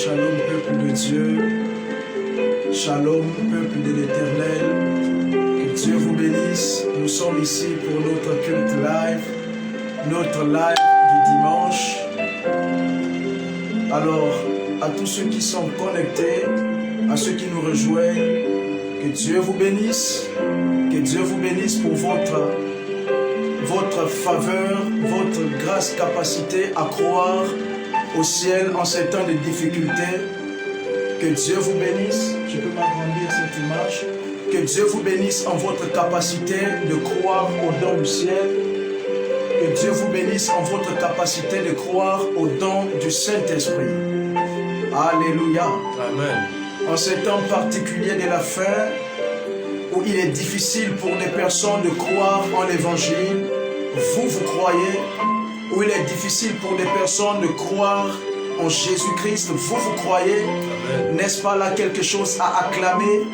Shalom, peuple de Dieu. Shalom, peuple de l'Éternel. Que Dieu vous bénisse. Nous sommes ici pour notre culte live, notre live du dimanche. Alors, à tous ceux qui sont connectés, à ceux qui nous rejoignent, que Dieu vous bénisse. Que Dieu vous bénisse pour votre faveur, votre grâce, capacité à croire au ciel en ces temps de difficultés. Que Dieu vous bénisse. Je peux m'agrandir cette image. Que Dieu vous bénisse en votre capacité de croire au don du ciel. Que Dieu vous bénisse en votre capacité de croire au don du Saint-Esprit. Alléluia. Amen. En ces temps particuliers de la fin, où il est difficile pour des personnes de croire en l'évangile, vous croyez, où il est difficile pour des personnes de croire en Jésus-Christ, vous croyez. N'est-ce pas là quelque chose à acclamer?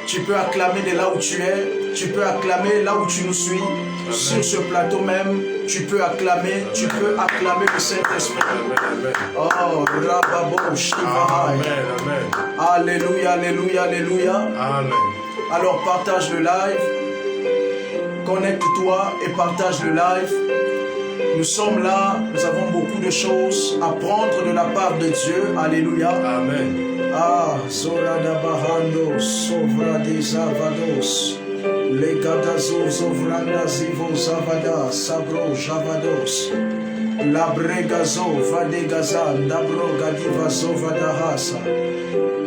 Tu peux acclamer de là où tu es, tu peux acclamer là où tu nous suis. Amen. Sur ce plateau même, tu peux acclamer le Saint-Esprit. Oh, Rababo, Shivahai. Alléluia, alléluia, alléluia. Amen. Alors partage le live, connecte-toi et partage le live. Nous sommes là, nous avons beaucoup de choses à prendre de la part de Dieu. Alléluia. Amen. Ah, Zorada Bahando, Sovra des Avados, Legadazo, Zovranda Zivo Zavada, Sabro Javados, Labregazo, Vadegazan, Dabro Gadiva Zovadahasa.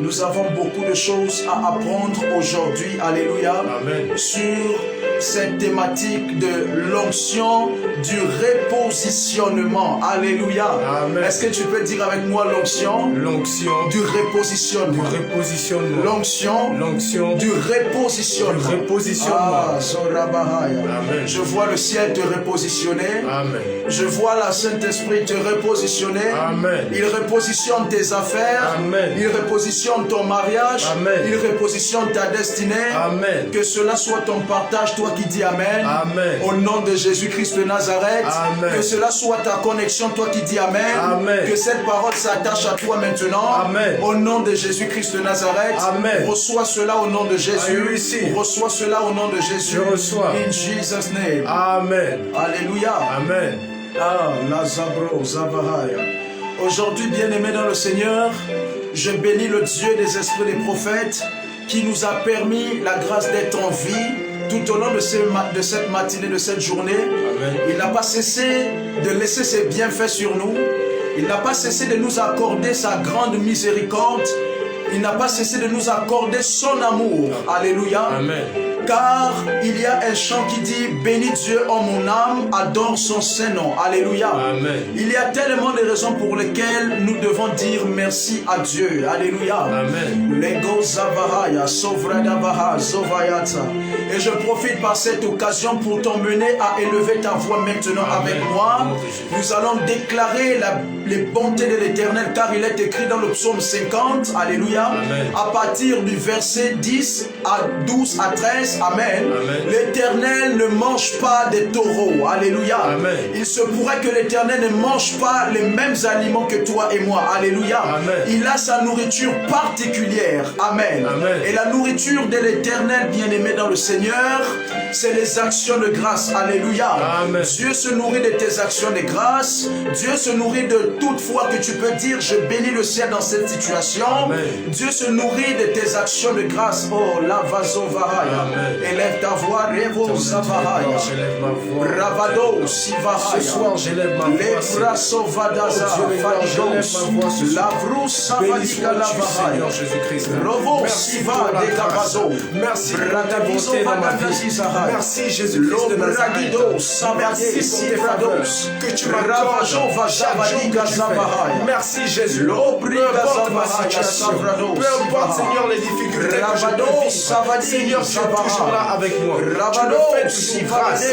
Nous avons beaucoup de choses à apprendre aujourd'hui, alléluia, Amen. Sur cette thématique de l'onction du repositionnement, alléluia. Amen. Est-ce que tu peux dire avec moi l'onction? L'onction Du repositionnement. du repositionnement. L'onction du repositionnement. Du repositionnement. Ah, Zorabahaya. Amen. Je vois le ciel te repositionner. Amen. Je vois la Saint-Esprit te repositionner. Amen. Il repositionne tes affaires. Amen. Il repositionne ton mariage. Amen. Il repositionne ta destinée. Amen. Que cela soit ton partage, toi qui dis Amen. Amen. Au nom de Jésus-Christ de Nazareth. Amen. Que cela soit ta connexion, toi qui dis Amen. Amen. Que cette parole s'attache à toi maintenant. Amen. Au nom de Jésus-Christ de Nazareth. Amen. Reçois cela au nom de Jésus. Reçois cela au nom de Jésus. Je reçois. In Jesus' name. Amen. Alléluia. Amen. Ah, la Zabro, Zavahaya. Aujourd'hui, bien-aimés dans le Seigneur, je bénis le Dieu des esprits des prophètes qui nous a permis la grâce d'être en vie tout au long de cette matinée, de cette journée. Amen. Il n'a pas cessé de laisser ses bienfaits sur nous. Il n'a pas cessé de nous accorder sa grande miséricorde. Il n'a pas cessé de nous accorder son amour. Alléluia. Amen. Car il y a un chant qui dit « Bénis Dieu en mon âme, adore son Saint-Nom. » Alléluia. Amen. Il y a tellement de raisons pour lesquelles nous devons dire merci à Dieu. Alléluia. Amen. Lego Zavahaya, Sovradabaha, Zovayata. Et je profite par cette occasion pour t'emmener à élever ta voix maintenant. Amen. Avec moi. Nous allons déclarer les bontés de l'Éternel, car il est écrit dans le psaume 50. Alléluia. Amen. À partir du verset 10 à 12 à 13. Amen. L'Éternel ne mange pas des taureaux. Alléluia. Amen. Il se pourrait que l'Éternel ne mange pas les mêmes aliments que toi et moi. Alléluia. Amen. Il a sa nourriture particulière. Amen. Amen. Et la nourriture de l'Éternel, bien-aimé dans le Seigneur, c'est les actions de grâce. Alléluia. Amen. Dieu se nourrit de tes actions de grâce. Dieu se nourrit de toute foi que tu peux dire je bénis le ciel dans cette situation. Amen. Dieu se nourrit de tes actions de grâce. Oh, la vasovahaya. Élève ta voix, Revo Zavahaya. J'élève ma voix. Ravado Sivahaya. Ce soir, j'élève ma voix. Lebra Sovadaza. Fadigos. Lavrou Savadika Lavahaya. Seigneur Jésus-Christ. Rovo Siva de Gabazo. Merci pour ta bonté dans ma vie. Merci Jésus-Christ de Nazareth. Merci pour tes faveurs que tu m'accordes chaque jour que tu fais. Merci Jésus. Peu importe ma situation, Peu importe, Seigneur, les difficultés que je peux vivre. Seigneur, tu es toujours là avec moi. Tu le fais de toute grâce.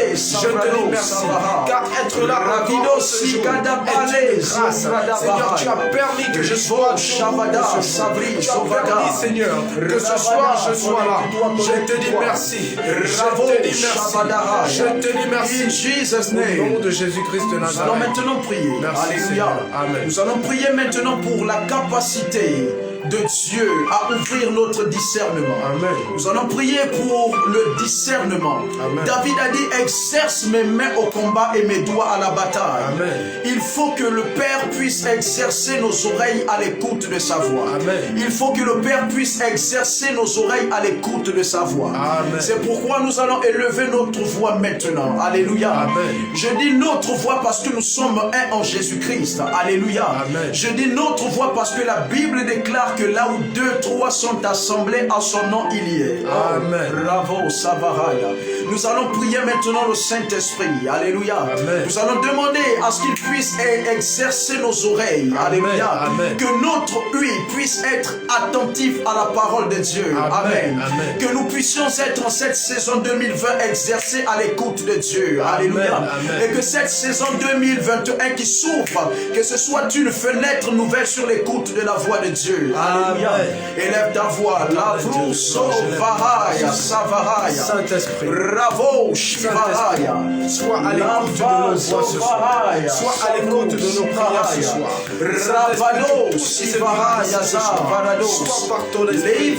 Je te dis merci. Car être là encore ce jour est une grâce. Seigneur, tu as permis que je sois Shabada, Sabri, tu as permis, Seigneur, que ce soir je sois là. Je te dis merci. Je te dis merci. Je te dis merci. In Jesus' Au name. nom de Jésus-Christ de Nous allons Nazareth. maintenant prier. Merci, Alléluia. Seigneur. Amen. Nous allons prier maintenant pour la capacité de Dieu à ouvrir notre discernement. Amen. Nous allons prier pour le discernement. Amen. David a dit, exerce mes mains au combat et mes doigts à la bataille. Amen. Il faut que le Père puisse exercer nos oreilles à l'écoute de sa voix. Amen. Il faut que le Père puisse exercer nos oreilles à l'écoute de sa voix. Amen. C'est pourquoi nous allons élever notre voix maintenant. Alléluia. Amen. Je dis notre voix parce que nous sommes un en Jésus-Christ. Alléluia. Amen. Je dis notre voix parce que la Bible déclare que là où 2, 3 sont assemblés à son nom, il y est. Amen. Bravo, Savaraya. Nous allons prier maintenant le Saint-Esprit. Alléluia. Amen. Nous allons demander à ce qu'il puisse exercer nos oreilles. Alléluia. Amen. Que notre huile puisse être attentive à la parole de Dieu. Amen. Amen. Amen. Que nous puissions être en cette saison 2020 exercés à l'écoute de Dieu. Alléluia. Amen. Et que cette saison 2021 qui s'ouvre, que ce soit une fenêtre nouvelle sur l'écoute de la voix de Dieu. Alléluia. Amen. Élève ta voix. La vrousso varaya savaraya. Saint-Esprit. Bravo shivaraya. Sois à l'écoute de nos voix ce soir. Sois à l'écoute de nos prières ce soir. Ravalo sivaraya zavarado. Sois par ton esprit.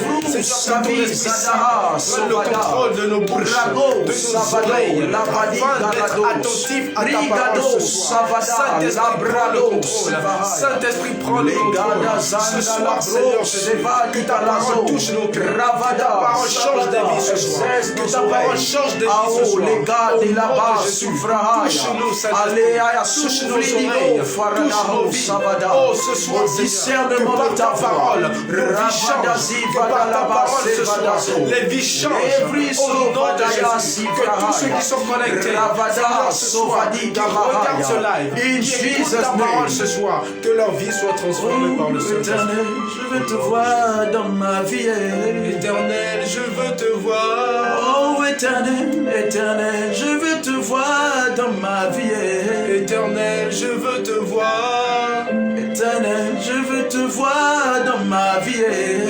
Seigneur, prends le contrôle de nos bouches, de nos oreilles, afin d'être attentif à ta parole ce soir. Saint-Esprit, prends le contrôle. Saint-Esprit, prends le contrôle. Ce soir, Seigneur, que ta parole touche nos cœurs. Que ta parole change des vies ce soir. Que ta parole change des vies ce soir. Au nom de Jésus, touche-nous, Saint-Esprit. Touche nos oreilles. Touche nos vies. Oh, ce soir, Seigneur, que par ta parole, nos vies changent. Que par ta parole ce soir, les vies changent. Au nom de Jésus, que tous ceux qui sont connectés, Seigneur, ce soir, qui regardent ce live, qui écoutent ta parole ce soir, que leur vie soit transformée par le Saint-Esprit. Je veux te voir dans ma vie. Éternel, je veux te voir. Oh éternel, éternel, je veux te voir dans ma vie. Éternel, je veux te voir. Éternel, je veux te voir dans ma vie.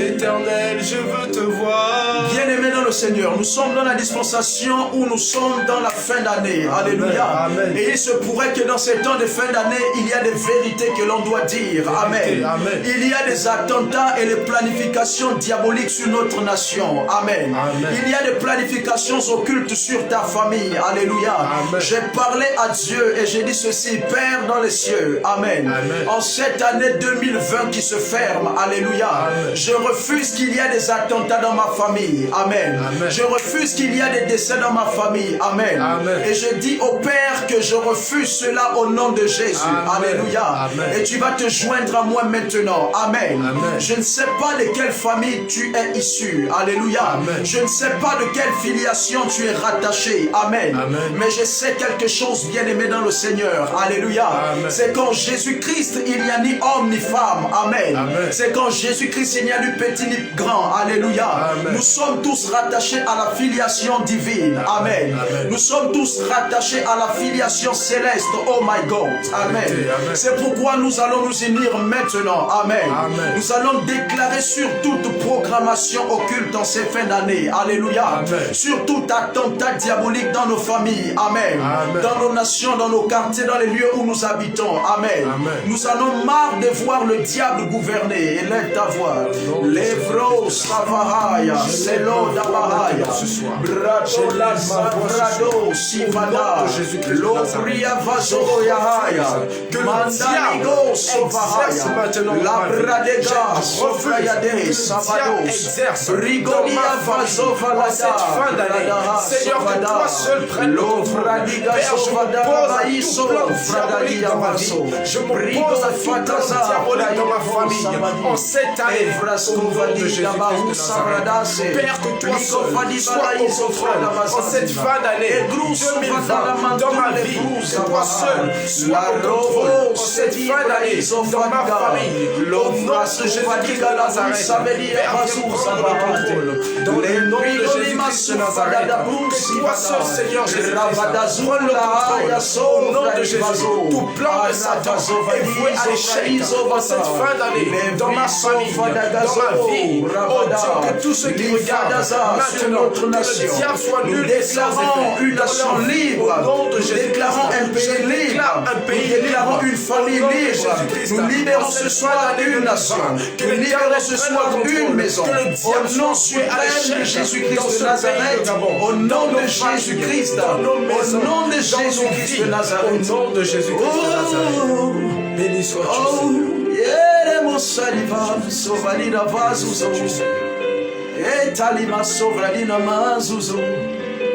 Éternel, je veux te voir. Bien-aimés dans le Seigneur, nous sommes dans la dispensation où nous sommes dans la fin d'année. Alléluia. Amen. Et il se pourrait que dans ces temps de fin d'année, il y a des vérités que l'on doit dire. Amen. Amen. Il y a des attentats et des planifications diaboliques sur notre nation. Amen. Amen. Il y a des planifications occultes sur ta famille. Alléluia. Amen. J'ai parlé à Dieu et j'ai dit ceci, Père dans les cieux. Amen. Amen. En cette année 2020 qui se ferme. Alléluia. Amen. Je refuse qu'il y ait des attentats dans ma famille. Amen. Amen. Je refuse qu'il y ait des décès dans ma famille. Amen. Amen. Et je dis au Père que je refuse cela au nom de Jésus. Amen. Alléluia. Amen. Et tu vas te joindre à moi maintenant. Amen. Amen. Je ne sais pas de quelle famille tu es issu. Alléluia. Amen. Je ne sais pas de quelle filiation tu es rattaché. Amen. Amen. Mais je sais quelque chose, bien-aimé dans le Seigneur. Alléluia. Amen. C'est qu'en Jésus-Christ, il n'y a ni homme ni femme. Amen. Amen. C'est qu'en Jésus-Christ, il n'y a ni petit ni grand. Alléluia. Amen. Nous sommes tous rattachés à la filiation divine. Amen. Amen. Nous sommes tous rattachés à la filiation céleste. Oh my God. Amen. Amen. C'est pourquoi nous allons nous unir maintenant. Amen. Amen. Nous allons déclarer sur toute programmation occulte en ces fins d'année. Alléluia. Amen. Sur tout attentat diabolique dans nos familles. Amen. Amen. Dans nos nations, dans nos quartiers, dans les lieux où nous habitons. Amen. Amen. Nous en avons marre de voir le diable gouverner. Élève ta voix. Levro Savahaya. Selo Dabahaya. Ce soir. Brado la Brado Sivada. Lobria Vaso Yahaya. Que le Mandaligo diable exerce Sovahaya. maintenant La Bradega Sofrayade Savados. exerce Rigolia Vaso en cette fin d'année. Seigneur, que toi seul prenne le contrôle. Père, je m'oppose à tout plan diabolique dans ma vie. Je m'oppose à tout plan diabolique dans ma famille. En cette année, au nom de Jésus-Christ de Nazareth. Père, que toi seul. Sois au contrôle en cette fin d'année 2020 dans ma vie. Que toi seul sois au contrôle en cette fin d'année dans ma famille. Au nom de Jésus-Christ de Nazareth, Père, viens prendre le contrôle. Dans le nom de Jésus-Christ de Nazareth, que toi seul, Seigneur Jésus-Christ, prends le contrôle. Au nom de Jésus, tout plan de Satan est voué à l'échec en cette fin d'année, dans ma famille, dans ma vie. Oh Dieu, que tous ceux qui regardent maintenant, que le diable soit nul et sans effet. Une nation libre, au nom de nous déclarons un pays libre, nous déclarons une famille libre, nous libérons ce soir une nation, nous libérons ce soir une maison, au nom suprême de Jésus-Christ de Nazareth, au nom de Jésus-Christ, au nom de Jésus-Christ de Nazareth, au nom de Jésus-Christ de Nazareth. Béni sois-tu,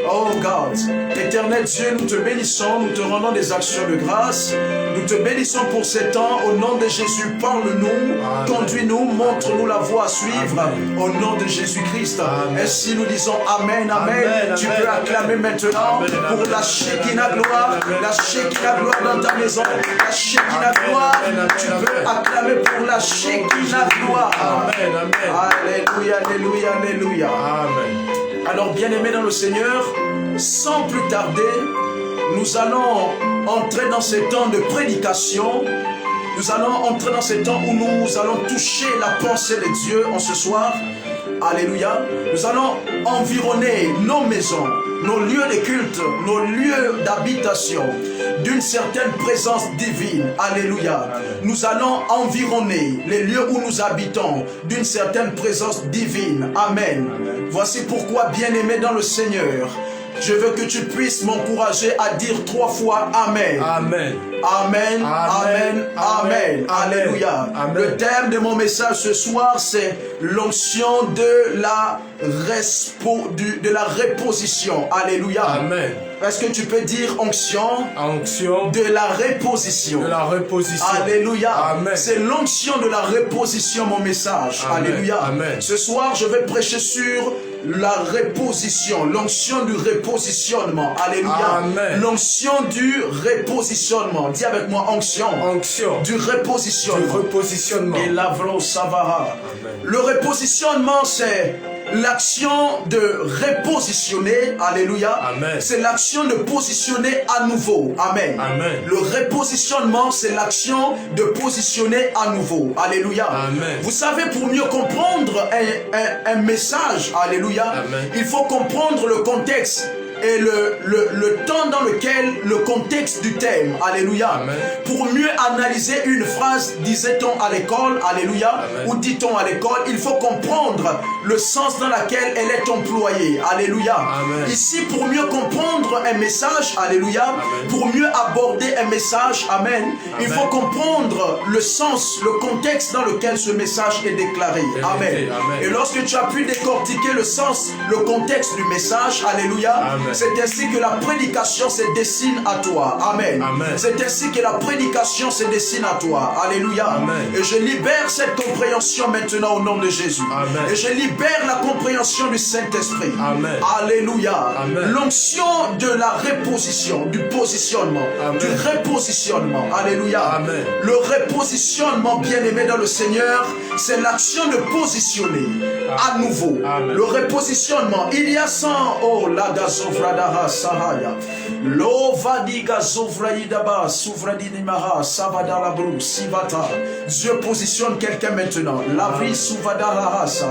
Oh God, éternel Dieu, nous te bénissons, nous te rendons des actions de grâce, nous te bénissons pour ces temps, au nom de Jésus, parle-nous, conduis-nous, montre-nous la voie à suivre, au nom de Jésus-Christ. Ainsi nous disons Amen, Amen. Tu peux acclamer maintenant pour la Shekinah gloire, la Shekinah gloire dans ta maison, la Shekinah gloire, tu peux acclamer pour la Shekinah gloire. Amen, amen. Alléluia, alléluia, alléluia. Amen. Alors, bien-aimés dans le Seigneur, sans plus tarder, nous allons entrer dans ces temps de prédication. Nous allons entrer dans ces temps où nous allons toucher la pensée de Dieu en ce soir. Alléluia. Nous allons environner nos maisons, nos lieux de culte, nos lieux d'habitation d'une certaine présence divine. Alléluia. Nous allons environner les lieux où nous habitons d'une certaine présence divine. Amen. Voici pourquoi, bien-aimé dans le Seigneur, je veux que tu puisses m'encourager à dire 3 fois Amen. Amen. Amen, amen, amen, alléluia. Le thème de mon message ce soir, c'est l'onction de la reposition. Alléluia. Amen. Est-ce que tu peux dire onction? Onction de la reposition. De la reposition. Alléluia. Amen. C'est l'onction de la reposition, mon message. Amen. Alléluia. Amen. Ce soir, je vais prêcher sur la reposition, l'onction du repositionnement. Alléluia. L'onction du repositionnement. Dis avec moi, onction. Onction. Du repositionnement. Du repositionnement. Et l'avro savara. Le repositionnement, c'est l'action de repositionner. Alléluia. C'est l'action de positionner à nouveau. Amen. Amen. Le repositionnement, c'est l'action de positionner à nouveau. Alléluia. Amen. Vous savez, pour mieux comprendre un message, alléluia, Amen, il faut comprendre le contexte et le temps dans lequel, le contexte du thème, alléluia. Amen. Pour mieux analyser une phrase, disait-on à l'école, alléluia, Amen, ou dit-on à l'école, il faut comprendre le sens dans lequel elle est employée, alléluia. Amen. Ici, pour mieux comprendre un message, alléluia, Amen, pour mieux aborder un message, amen, Amen, il faut comprendre le sens, le contexte dans lequel ce message est déclaré, amen. Amen. Et lorsque tu as pu décortiquer le sens, le contexte du message, alléluia, Amen, c'est ainsi que la prédication se dessine à toi. Amen. Amen. C'est ainsi que la prédication se dessine à toi. Alléluia. Amen. Et je libère cette compréhension maintenant au nom de Jésus. Amen. Et je libère la compréhension du Saint-Esprit. Amen. Alléluia. Amen. L'onction de la reposition, du positionnement, Amen, du repositionnement. Alléluia. Amen. Le repositionnement, bien-aimé dans le Seigneur, c'est l'action de positionner à nouveau. Amen. Le repositionnement, il y a 100, oh la gazofradaha sahaya, lo vadiga zofraidaba, soufradinimaha, savadala brou, sivata. Dieu positionne quelqu'un maintenant. La vie souvadala sa.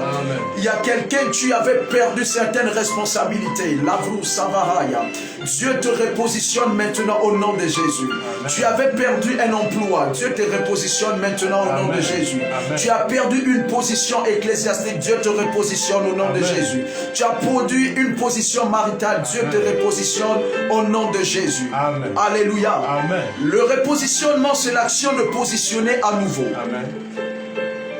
Il y a quelqu'un, tu avais perdu certaines responsabilités. La vrou savahaya. Dieu te repositionne maintenant au nom de Jésus. Amen. Tu avais perdu un emploi. Dieu te repositionne maintenant au nom de Jésus. Amen. Tu as perdu une position ecclésiastique. Dieu te repositionne au nom de Jésus. Tu as perdu une position maritale. Dieu te repositionne au nom de Jésus. Amen. Alléluia. Amen. Le repositionnement, c'est l'action de positionner à nouveau. Amen.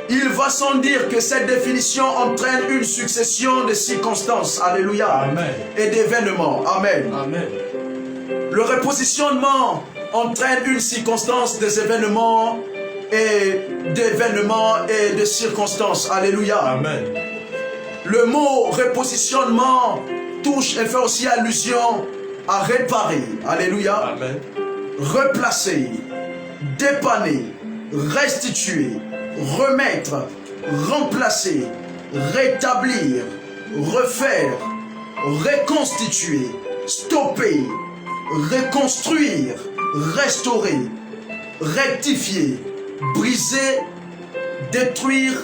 Il va sans dire que cette définition entraîne une succession de circonstances. Alléluia. Amen. Et d'événements. Amen. Amen. Le repositionnement entraîne une circonstance, des événements et de circonstances. Alléluia. Amen. Le mot repositionnement touche et fait aussi allusion à réparer. Alléluia. Amen. Replacer, dépanner, restituer, remettre, remplacer, rétablir, refaire, reconstituer, stopper, reconstruire, restaurer, rectifier, briser, détruire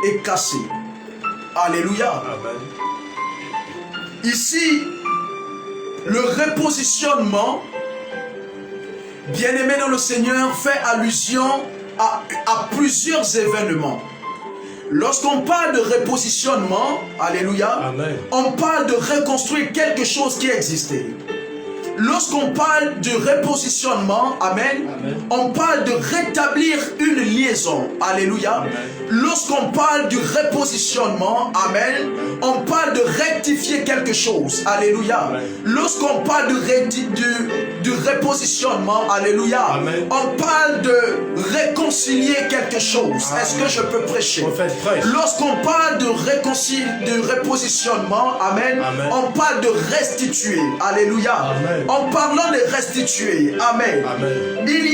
et casser. Alléluia. Amen. Ici, le repositionnement, bien-aimé dans le Seigneur, fait allusion à plusieurs événements. Lorsqu'on parle de repositionnement, alléluia, Amen. on parle de reconstruire quelque chose qui existait. Lorsqu'on parle de repositionnement, amen, on parle de rétablir une liaison, alléluia. Lorsqu'on parle du repositionnement, amen, on parle de rectifier quelque chose, alléluia. Lorsqu'on parle du repositionnement, alléluia, Amen. on parle de réconcilier quelque chose. Est-ce que je peux prêcher? Lorsqu'on parle de repositionnement, amen, Amen. on parle de restituer, alléluia. Amen. En parlant de restituer, amen, Amen. il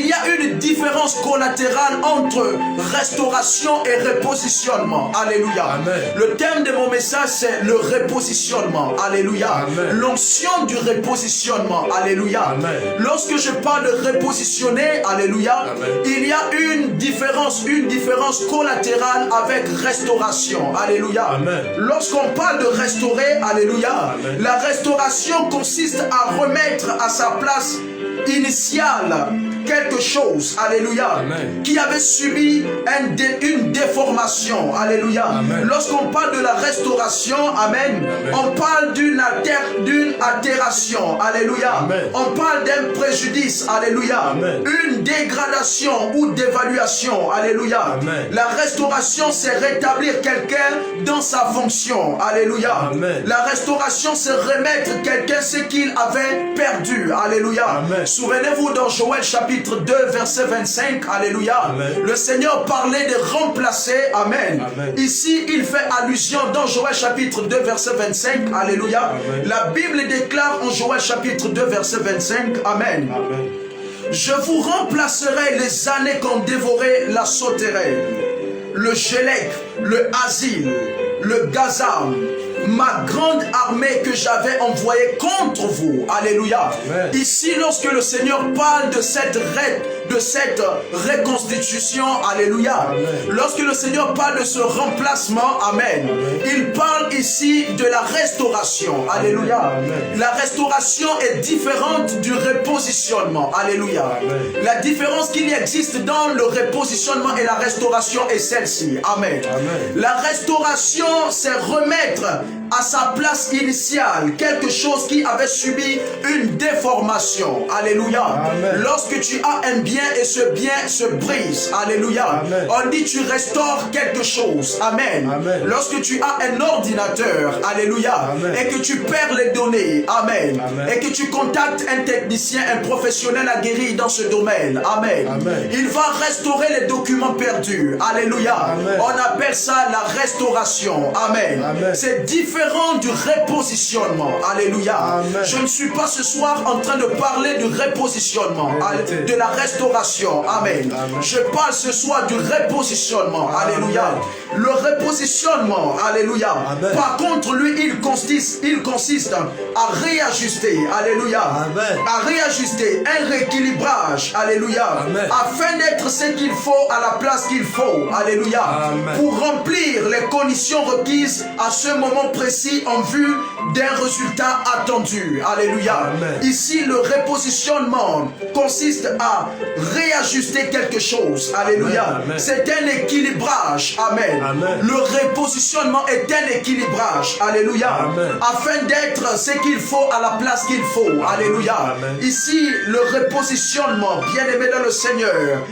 y a une différence collatérale entre restauration et repositionnement, alléluia. Amen. Le thème de mon message, c'est le repositionnement, alléluia. Amen. L'onction du repositionnement, alléluia. Amen. Lorsque je parle de repositionner, alléluia, Amen. il y a une différence collatérale avec restauration, alléluia. Amen. Lorsqu'on parle de restaurer, alléluia, Amen. la restauration consiste à remettre à sa place initiale quelque chose, alléluia, Amen. qui avait subi une déformation, alléluia. Amen. Lorsqu'on parle de la restauration, amen, Amen. on parle d'une altération, alléluia. Amen. On parle d'un préjudice, alléluia. Amen. Une dégradation ou d'évaluation, alléluia. Amen. La restauration, c'est rétablir quelqu'un dans sa fonction, alléluia. Amen. La restauration, c'est remettre quelqu'un ce qu'il avait perdu, alléluia. Amen. Souvenez-vous dans Joël chapitre 2, verset 25, alléluia. Amen. Le Seigneur parlait de remplacer, amen. Amen. Ici, il fait allusion dans Joël chapitre 2, verset 25, alléluia. Amen. La Bible déclare en Joël chapitre 2, verset 25, amen. Amen. Je vous remplacerai les années qu'ont dévoré la sauterelle, le gélec, le asile, le gazam, ma grande armée que j'avais envoyée contre vous. Alléluia. Amen. Ici, lorsque le Seigneur parle de cette reconstitution, alléluia. Amen. Lorsque le Seigneur parle de ce remplacement, amen, il parle ici de la restauration. Alléluia. Amen. La restauration est différente du repositionnement. Alléluia. Amen. La différence qu'il existe dans le repositionnement et la restauration est celle-ci. Amen. Amen. La restauration, c'est remettre à sa place initiale quelque chose qui avait subi une déformation. Alléluia. Amen. Lorsque tu as un bien et ce bien se brise, alléluia, Amen. on dit tu restaures quelque chose. Amen. Amen. Lorsque tu as un ordinateur, alléluia, Amen. et que tu perds les données, amen, Amen. et que tu contactes un technicien, un professionnel aguerri dans ce domaine, amen, Amen. il va restaurer les documents perdus. Alléluia. Amen. On appelle ça la restauration. Amen. Amen. C'est différent du repositionnement. Alléluia. Amen. Je ne suis pas ce soir en train de parler du repositionnement, Vérité. de la restauration. Amen. Amen. Je parle ce soir du repositionnement. Amen. Alléluia. Le repositionnement, alléluia. Amen. Par contre, lui, il consiste à réajuster. Alléluia. Amen. À réajuster un rééquilibrage. Alléluia. Amen. Afin d'être ce qu'il faut à la place qu'il faut. Alléluia. Amen. Pour remplir les conditions requises à ce moment précis en vue d'un résultat attendu. Alléluia. Amen. Ici, le repositionnement consiste à réajuster quelque chose. Alléluia. Amen. Amen. C'est un équilibrage. Amen. Amen. Le repositionnement est un équilibrage. Alléluia. Amen. Afin d'être ce qu'il faut à la place qu'il faut. Alléluia. Amen. Ici, le repositionnement, bien aimé dans le Seigneur,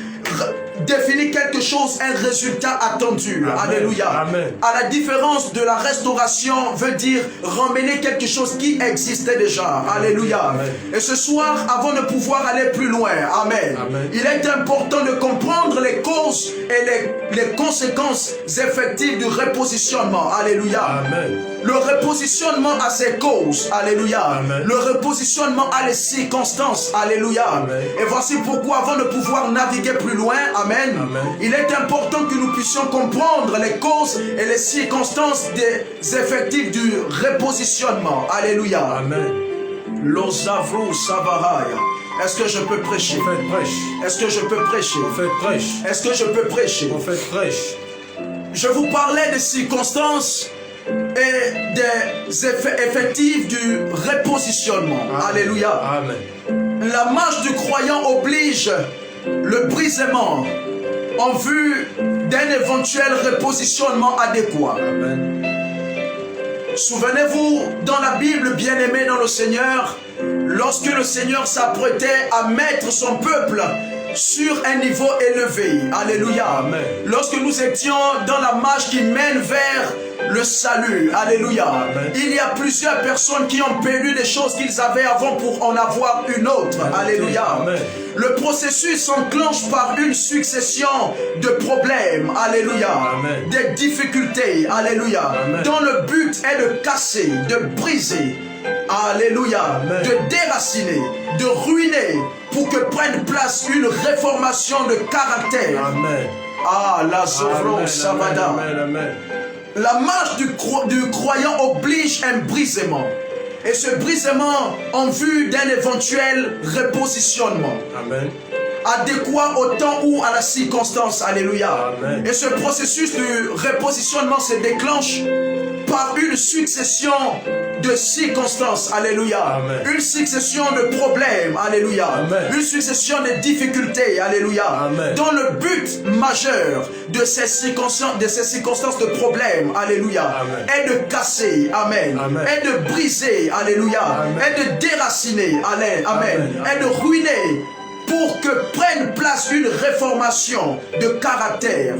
définit quelque chose, un résultat attendu. Amen. Alléluia. Amen. À la différence de la restauration, veut dire ramener quelque chose qui existait déjà. Alléluia. Amen. Et ce soir, avant de pouvoir aller plus loin, amen, Amen. il est important de comprendre les causes et les conséquences effectives du repositionnement. Alléluia. Amen. Le repositionnement a ses causes. Alléluia. Amen. Le repositionnement a les circonstances. Alléluia. Amen. Et voici pourquoi, avant de pouvoir naviguer plus loin, amen, Amen, il est important que nous puissions comprendre les causes et les circonstances des effectifs du repositionnement. Alléluia. Amen. Lozavru Savaraya. Est-ce que je peux prêcher? Prophète prêche. Est-ce que je peux prêcher? Prophète prêche. Est-ce que je peux prêcher? Prophète prêche. Je vous parlais des circonstances et des effets effectifs du repositionnement. Amen. Alléluia. Amen. La marche du croyant oblige le brisement en vue d'un éventuel repositionnement adéquat. Amen. Souvenez-vous, dans la Bible, bien-aimé dans le Seigneur, lorsque le Seigneur s'apprêtait à mettre son peuple sur un niveau élevé. Alléluia. Amen. Lorsque nous étions dans la marche qui mène vers le salut. Alléluia. Amen. Il y a plusieurs personnes qui ont perdu des choses qu'ils avaient avant pour en avoir une autre. Alléluia. Amen. Le processus s'enclenche par une succession de problèmes. Alléluia. Amen. Des difficultés. Alléluia. Amen. Dont le but est de casser, de briser. Alléluia. Amen. De déraciner, de ruiner pour que prenne place une réformation de caractère. Amen. Ah, la Zovro Savada. Amen. Amen. La marche du croyant oblige un brisement. Et ce brisement en vue d'un éventuel repositionnement. Amen. Adéquat au temps ou à la circonstance. Alléluia. Amen. Et ce processus de repositionnement se déclenche par une succession de circonstances. Alléluia. Amen. Une succession de problèmes. Alléluia. Amen. Une succession de difficultés. Alléluia. Amen. Dont le but majeur de ces circonstances de problèmes. Alléluia. Amen. Est de casser. Amen. Amen. Est de briser. Alléluia. Amen. Est de déraciner. Amen. Amen. Est de ruiner pour que prenne place une réformation de caractère.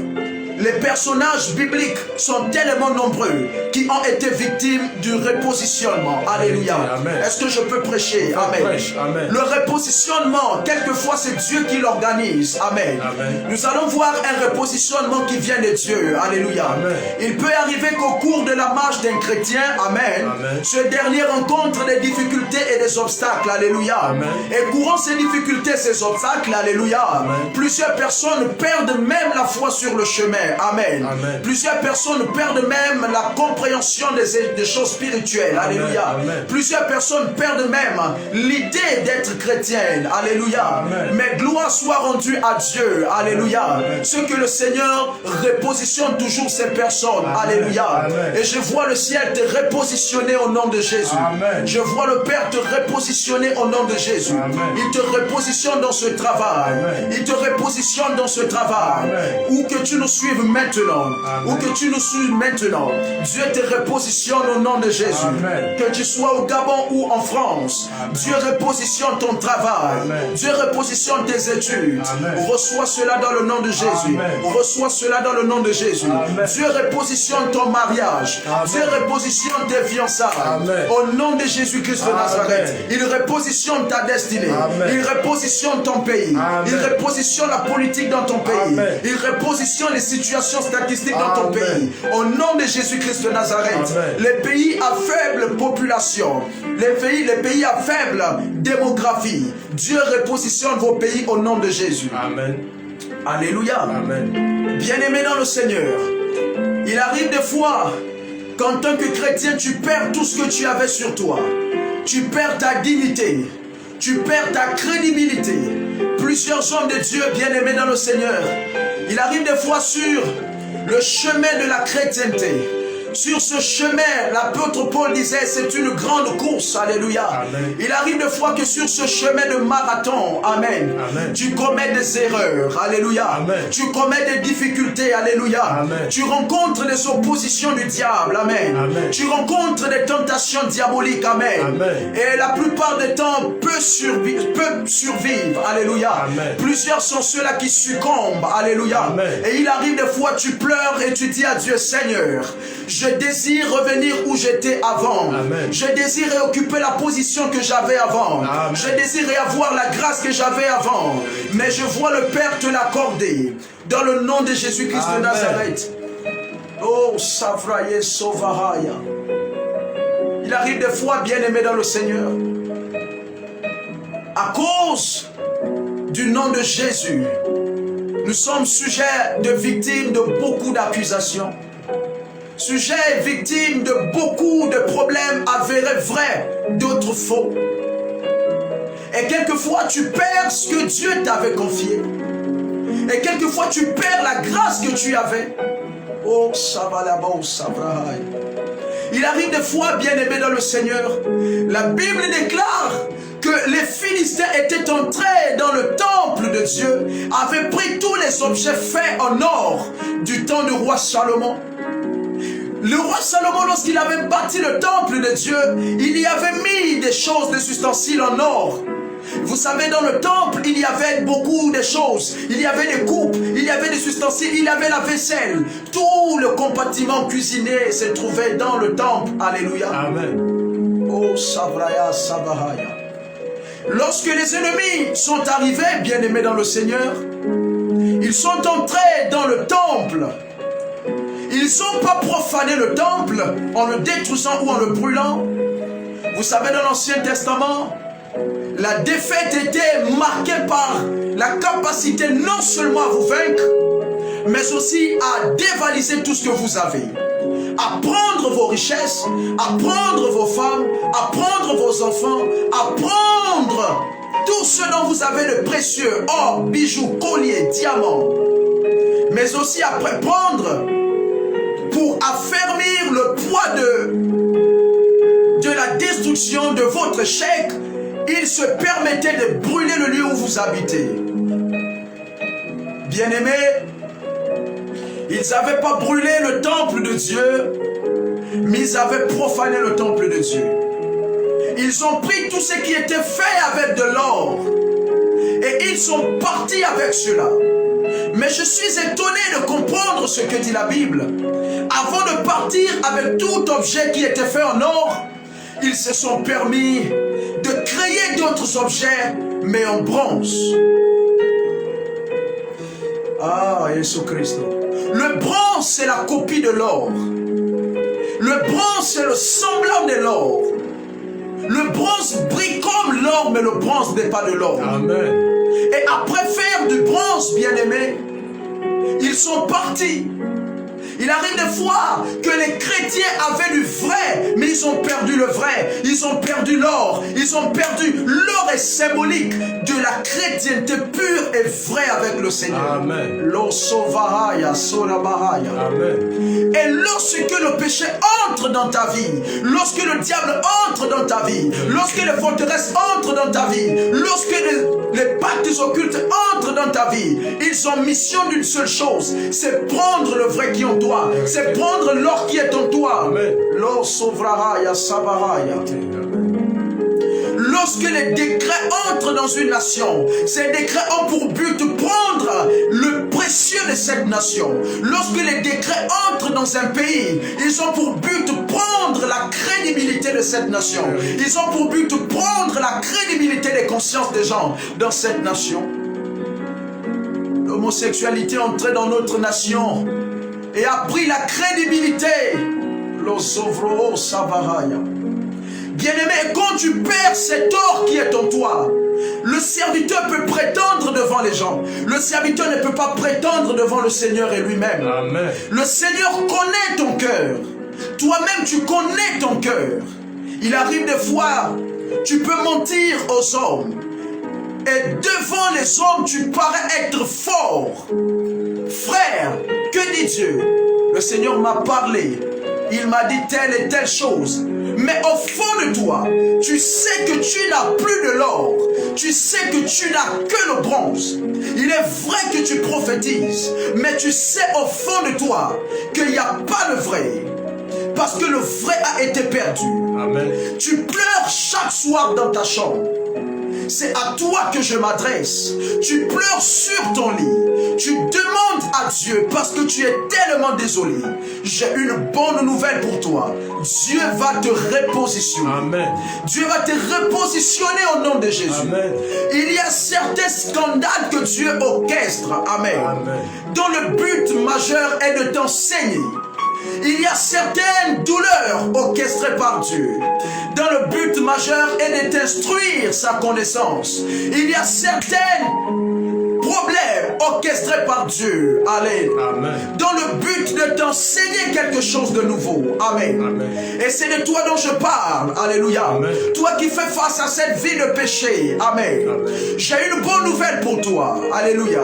Les personnages bibliques sont tellement nombreux qui ont été victimes du repositionnement. Alléluia. Amen. Est-ce que je peux prêcher? Amen. Prêche. Amen. Le repositionnement, quelquefois c'est Dieu qui l'organise. Amen. Amen. Nous allons voir un repositionnement qui vient de Dieu. Alléluia. Amen. Il peut arriver qu'au cours de la marche d'un chrétien, amen, Amen. ce dernier rencontre des difficultés et des obstacles. Alléluia. Amen. Et courant ces difficultés, ces obstacles, alléluia, Amen. plusieurs personnes perdent même la foi sur le chemin. Amen. Amen. Plusieurs personnes perdent même la compréhension des choses spirituelles. Amen. Alléluia. Amen. Plusieurs personnes perdent même l'idée d'être chrétienne. Alléluia. Amen. Mais gloire soit rendue à Dieu. Alléluia. Amen. Ce que le Seigneur repositionne toujours ces personnes. Amen. Alléluia. Amen. Et je vois le ciel te repositionner au nom de Jésus. Amen. Je vois le Père te repositionner au nom de Jésus. Amen. Il te repositionne dans ce travail. Amen. Il te repositionne dans ce travail. Amen. Où que tu nous suives maintenant. Amen. Où que tu nous suives maintenant. Dieu te repositionne au nom de Jésus. Amen. Que tu sois au Gabon ou en France. Amen. Dieu repositionne ton travail. Amen. Dieu repositionne tes études. Amen. Reçois cela dans le nom de Jésus. Amen. Reçois cela dans le nom de Jésus. Amen. Dieu repositionne ton mariage. Amen. Dieu repositionne tes fiançailles. Amen. Au nom de Jésus-Christ de Amen. Nazareth. Il repositionne ta destinée. Amen. Il repositionne ton pays. Amen. Il repositionne la politique dans ton pays. Amen. Il repositionne les situations statistiques dans ton Amen. pays. Au nom de Jésus-Christ de Nazareth. Amen. Les pays à faible population, les pays à faible démographie, Dieu repositionne vos pays au nom de Jésus. Amen. Alléluia. Amen. Bien-aimé dans le Seigneur, il arrive des fois qu'en tant que chrétien, tu perds tout ce que tu avais sur toi. Tu perds ta dignité. Tu perds ta crédibilité. Plusieurs hommes de Dieu bien-aimés dans le Seigneur, il arrive des fois sur le chemin de la chrétienté, sur ce chemin, l'apôtre Paul disait, c'est une grande course, alléluia. Amen. Il arrive des fois que sur ce chemin de marathon, amen, Amen. tu commets des erreurs, alléluia. Amen. Tu commets des difficultés, alléluia. Amen. Tu rencontres des oppositions du diable, amen. Amen. Tu rencontres des tentations diaboliques, amen. Amen. Et la plupart des temps peut survivre, alléluia. Amen. Plusieurs sont ceux-là qui succombent, alléluia. Amen. Et il arrive des fois, tu pleures et tu dis à Dieu, Seigneur, je désire revenir où j'étais avant. Amen. Je désire occuper la position que j'avais avant. Amen. Je désire avoir la grâce que j'avais avant. Mais je vois le Père te l'accorder. Dans le nom de Jésus-Christ de Nazareth. Oh, Savraye Sovahaya. Il arrive des fois, bien-aimé dans le Seigneur, à cause du nom de Jésus, nous sommes sujets de victimes de beaucoup d'accusations. Sujets et victimes de beaucoup de problèmes avérés vrais, d'autres faux. Et quelquefois, tu perds ce que Dieu t'avait confié. Et quelquefois, tu perds la grâce que tu avais. Oh, Sabalaba, oh, Sabrahai. Il arrive des fois, bien-aimés dans le Seigneur, la Bible déclare que les Philistins étaient entrés dans le temple de Dieu, avaient pris tous les objets faits en or du temps du roi Salomon. Le roi Salomon, lorsqu'il avait bâti le temple de Dieu, il y avait mis des choses, des ustensiles en or. Vous savez, dans le temple, il y avait beaucoup de choses. Il y avait des coupes, il y avait des ustensiles, il y avait la vaisselle. Tout le compartiment cuisiné se trouvait dans le temple. Alléluia. Amen. Oh, Sabraya, Sabahaya. Lorsque les ennemis sont arrivés, bien-aimés dans le Seigneur, ils sont entrés dans le temple. Ils n'ont pas profané le temple en le détruisant ou en le brûlant. Vous savez, dans l'Ancien Testament, la défaite était marquée par la capacité non seulement à vous vaincre, mais aussi à dévaliser tout ce que vous avez. À prendre vos richesses, à prendre vos femmes, à prendre vos enfants, à prendre tout ce dont vous avez de précieux, or, bijoux, colliers, diamants. Mais aussi à prendre pour affermir le poids de la destruction de votre chèque. Il se permettait de brûler le lieu où vous habitez. Bien-aimés, ils n'avaient pas brûlé le temple de Dieu, mais ils avaient profané le temple de Dieu. Ils ont pris tout ce qui était fait avec de l'or et ils sont partis avec cela. Mais je suis étonné de comprendre ce que dit la Bible. Avant de partir avec tout objet qui était fait en or, ils se sont permis de créer d'autres objets, mais en bronze. Ah, Jésus-Christ. Le bronze, c'est la copie de l'or. Le bronze, c'est le semblant de l'or. Le bronze brille comme l'or, mais le bronze n'est pas de l'or. Amen. Et après faire du bronze, bien-aimé, ils sont partis. Il arrive des fois que les chrétiens avaient du vrai, mais ils ont perdu le vrai. Ils ont perdu l'or. Ils ont perdu. L'or est symbolique de la chrétienté pure et vraie avec le Seigneur. Amen. Amen. Et lorsque le péché entre dans ta vie, lorsque le diable entre dans ta vie, lorsque les forteresses entrent dans ta vie, lorsque les pactes occultes entrent dans ta vie, ils ont mission d'une seule chose, c'est prendre le vrai qui est en toi. C'est prendre l'or qui est en toi. L'or sauvrahaya sabaraya. Lorsque les décrets entrent dans une nation, ces décrets ont pour but de prendre le précieux de cette nation. Lorsque les décrets entrent dans un pays, ils ont pour but de prendre la crédibilité de cette nation. Ils ont pour but de prendre la crédibilité des consciences des gens dans cette nation. L'homosexualité est entrée dans notre nation et a pris la crédibilité. L'osovro savaraya. Bien-aimé, quand tu perds cet or qui est en toi, le serviteur peut prétendre devant les gens. Le serviteur ne peut pas prétendre devant le Seigneur et lui-même. Amen. Le Seigneur connaît ton cœur. Toi-même, tu connais ton cœur. Il arrive des fois, tu peux mentir aux hommes. Et devant les hommes, tu parais être fort. Frère, que dit Dieu? Le Seigneur m'a parlé il m'a dit telle et telle chose. Mais au fond de toi, tu sais que tu n'as plus de l'or. Tu sais que tu n'as que le bronze. Il est vrai que tu prophétises, mais tu sais au fond de toi qu'il n'y a pas le vrai. Parce que le vrai a été perdu. Amen. Tu pleures chaque soir dans ta chambre. C'est à toi que je m'adresse. Tu pleures sur ton lit. Tu demandes à Dieu parce que tu es tellement désolé. J'ai une bonne nouvelle pour toi. Dieu va te repositionner. Amen. Dieu va te repositionner au nom de Jésus. Amen. Il y a certains scandales que Dieu orchestre. Amen. Amen. Dont le but majeur est de t'enseigner. Il y a certaines douleurs orchestrées par Dieu, dont le but majeur est de t'instruire sa connaissance. Il y a certains problèmes orchestrés par Dieu, Amen, dont le but de t'enseigner quelque chose de nouveau. Amen. Amen. Et c'est de toi dont je parle. Alléluia. Amen. Toi qui fais face à cette vie de péché. Amen. Amen. J'ai une bonne nouvelle pour toi. Alléluia.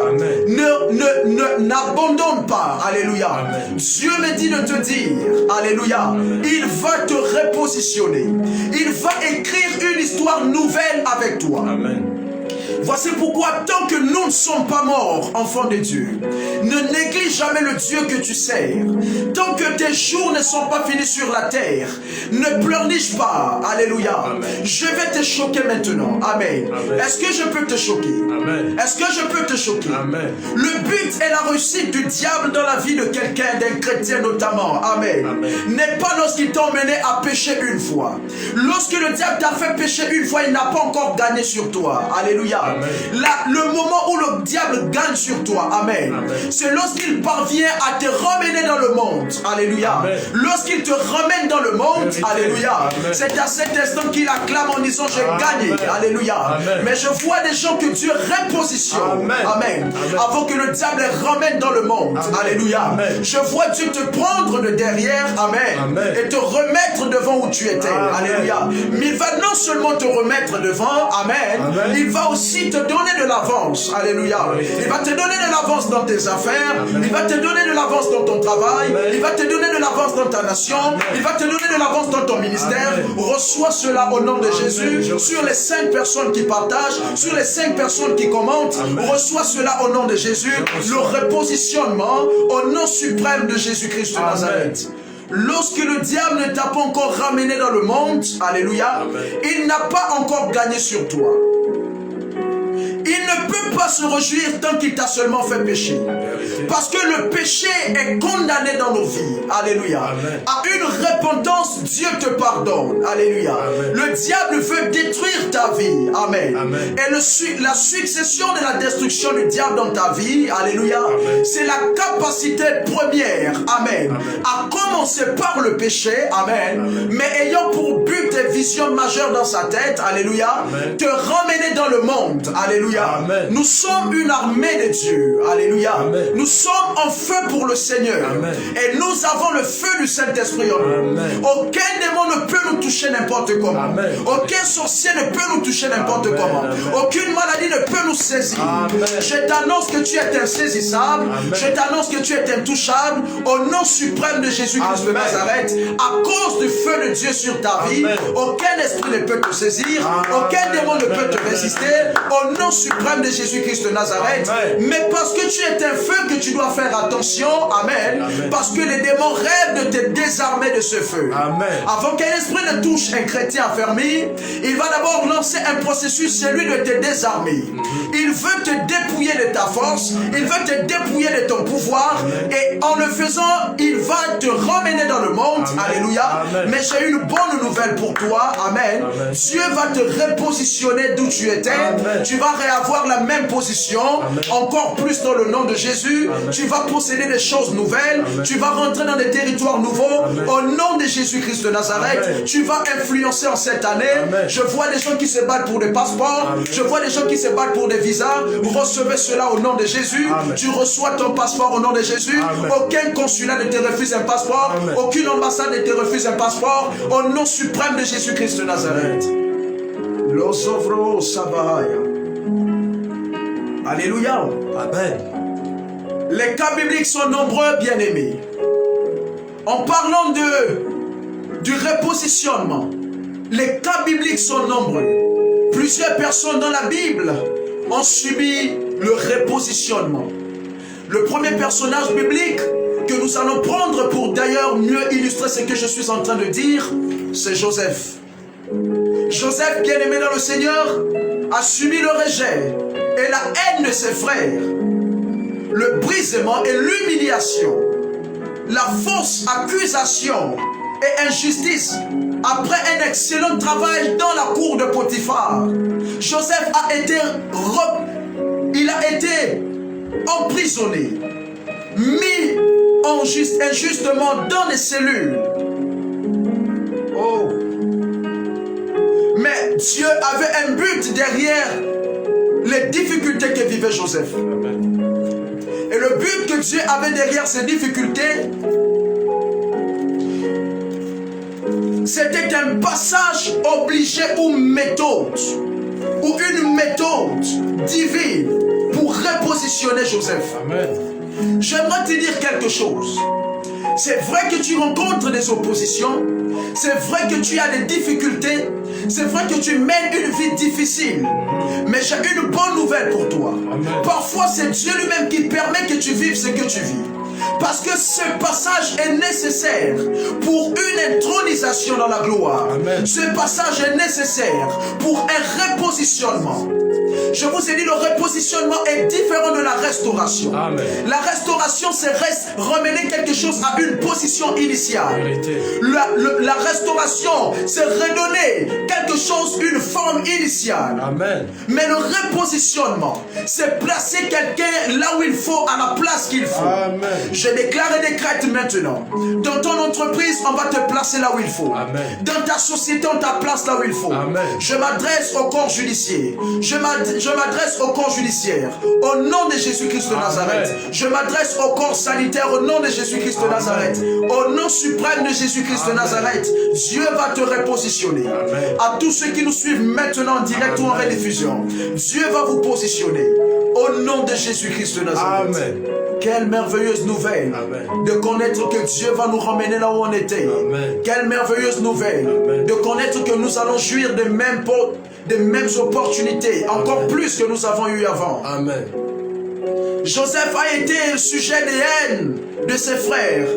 N'abandonne pas. Alléluia. Amen. Dieu me dit de te dire, alléluia, amen, il va te repositionner. Il va écrire une histoire nouvelle avec toi. Amen. Voici pourquoi, tant que nous ne sommes pas morts, enfants de Dieu, ne néglige jamais le Dieu que tu sers. Tant que tes jours ne sont pas finis sur la terre, ne pleurniche pas. Alléluia. Amen. Je vais te choquer maintenant. Amen. Est-ce que je peux te choquer? Est-ce que je peux te choquer? Amen. Le but et la réussite du diable dans la vie de quelqu'un, d'un chrétien notamment, amen, n'est pas lorsqu'il t'a emmené à pécher une fois. Lorsque le diable t'a fait pécher une fois, il n'a pas encore gagné sur toi. Alléluia. Là, le moment où le diable gagne sur toi, amen, c'est lorsqu'il parvient à te ramener dans le monde. Alléluia. Lorsqu'il te ramène dans le monde, alléluia, c'est à cet instant qu'il acclame en disant j'ai gagné. Alléluia. Mais je vois des gens que Dieu repositionne. Amen. Avant que le diable les ramène dans le monde. Alléluia. Je vois Dieu te prendre de derrière. Amen. Et te remettre devant où tu étais. Alléluia. Mais il va non seulement te remettre devant. Amen. Il va aussi te donner de l'avance. Alléluia. Il va te donner de l'avance dans tes affaires. Il va te donner de l'avance dans ton travail. Il va te donner de l'avance dans ta nation. Il va te donner de l'avance dans ton ministère. Reçois cela au nom de Jésus. Sur les 5 personnes qui partagent, sur les 5 personnes qui commentent, reçois cela au nom de Jésus. Le repositionnement au nom suprême de Jésus-Christ de Nazareth. Lorsque le diable ne t'a pas encore ramené dans le monde, alléluia, il n'a pas encore gagné sur toi. Il ne peut pas se réjouir tant qu'il t'a seulement fait pécher. Parce que le péché est condamné dans nos vies. Alléluia. À une repentance, Dieu te pardonne. Alléluia. Le diable veut détruire ta vie. Amen. Et la succession de la destruction du diable dans ta vie, alléluia, c'est la capacité première, amen, à commencer par le péché, amen, mais ayant pour but et vision majeure dans sa tête, alléluia, te ramener dans le monde, alléluia. Amen. Nous sommes une armée de Dieu. Alléluia. Amen. Nous sommes en feu pour le Seigneur. Amen. Et nous avons le feu du Saint-Esprit en nous. Aucun démon ne peut nous toucher n'importe comment. Amen. Aucun sorcier ne peut nous toucher n'importe comment. Amen. Aucune maladie ne peut nous saisir. Amen. Je t'annonce que tu es insaisissable. Amen. Je t'annonce que tu es intouchable. Au nom suprême de Jésus-Christ de Nazareth, à cause du feu de Dieu sur ta vie, aucun esprit ne peut te saisir. Amen. Aucun démon ne peut te résister. Au nom suprême de Jésus-Christ de Nazareth. Amen. Mais parce que tu es un feu que tu dois faire attention. Amen. Amen. Parce que les démons rêvent de te désarmer de ce feu. Amen. Avant qu'un esprit ne touche un chrétien affermi, il va d'abord lancer un processus, celui de te désarmer. Il veut te dépouiller de ta force. Il veut te dépouiller de ton pouvoir. Amen. Et en le faisant, il va te ramener dans le monde. Amen. Alléluia. Amen. Mais j'ai une bonne nouvelle pour toi. Amen. Amen. Dieu va te repositionner d'où tu étais. Amen. Tu vas réavoir la même position. Amen. Encore plus dans le nom de Jésus. Amen. Tu vas posséder des choses nouvelles. Amen. Tu vas rentrer dans des territoires nouveaux. Amen. Au nom de Jésus-Christ de Nazareth. Amen. Tu vas influencer en cette année. Amen. Je vois des gens qui se battent pour des passeports. Amen. Je vois des gens qui se battent pour des visas. Recevez cela au nom de Jésus. Amen. Tu reçois ton passeport au nom de Jésus. Amen. Aucun consulat ne te refuse un passeport. Amen. Aucune ambassade ne te refuse un passeport. Au nom suprême de Jésus-Christ de Nazareth. Losovro Sabahaya. Alléluia. Amen. Les cas bibliques sont nombreux, bien-aimés. En parlant du repositionnement, les cas bibliques sont nombreux. Plusieurs personnes dans la Bible ont subi le repositionnement. Le premier personnage biblique que nous allons prendre pour d'ailleurs mieux illustrer ce que je suis en train de dire, c'est Joseph. Joseph, bien-aimé dans le Seigneur, a subi le rejet et la haine de ses frères, le brisement et l'humiliation, la fausse accusation et injustice. Après un excellent travail dans la cour de Potiphar, Joseph a été emprisonné, mis injustement dans les cellules. Oh. Mais Dieu avait un but derrière les difficultés que vivait Joseph. Et le but que Dieu avait derrière ces difficultés, c'était un passage obligé ou méthode, ou une méthode divine pour repositionner Joseph. Amen. J'aimerais te dire quelque chose. C'est vrai que tu rencontres des oppositions, c'est vrai que tu as des difficultés, c'est vrai que tu mènes une vie difficile, mais j'ai une bonne nouvelle pour toi. Amen. Parfois c'est Dieu lui-même qui permet que tu vives ce que tu vis. Parce que ce passage est nécessaire pour une intronisation dans la gloire. Amen. Ce passage est nécessaire pour un repositionnement. Je vous ai dit, le repositionnement est différent de la restauration. Amen. La restauration, c'est remener quelque chose à une position initiale. La restauration, c'est redonner quelque chose, une forme initiale. Amen. Mais le repositionnement, c'est placer quelqu'un là où il faut, à la place qu'il faut. Amen. Je déclare et décrète maintenant. Dans ton entreprise, on va te placer là où il faut. Amen. Dans ta société, on te place là où il faut. Amen. Je m'adresse au corps judiciaire. Je m'adresse au corps judiciaire. Au nom de Jésus-Christ de Nazareth. Je m'adresse au corps sanitaire. Au nom de Jésus-Christ de Nazareth. Au nom suprême de Jésus-Christ de Nazareth. Dieu va te repositionner. Amen. À tous ceux qui nous suivent maintenant en direct ou en rediffusion, Dieu va vous positionner. Au nom de Jésus-Christ de Nazareth. Amen. Quelle merveilleuse nouvelle. Amen. De connaître que Dieu va nous ramener là où on était. Amen. Quelle merveilleuse nouvelle. Amen. De connaître que nous allons jouir des mêmes opportunités, encore Amen. plus que nous avons eu avant. Amen. Joseph a été le sujet de haine de ses frères,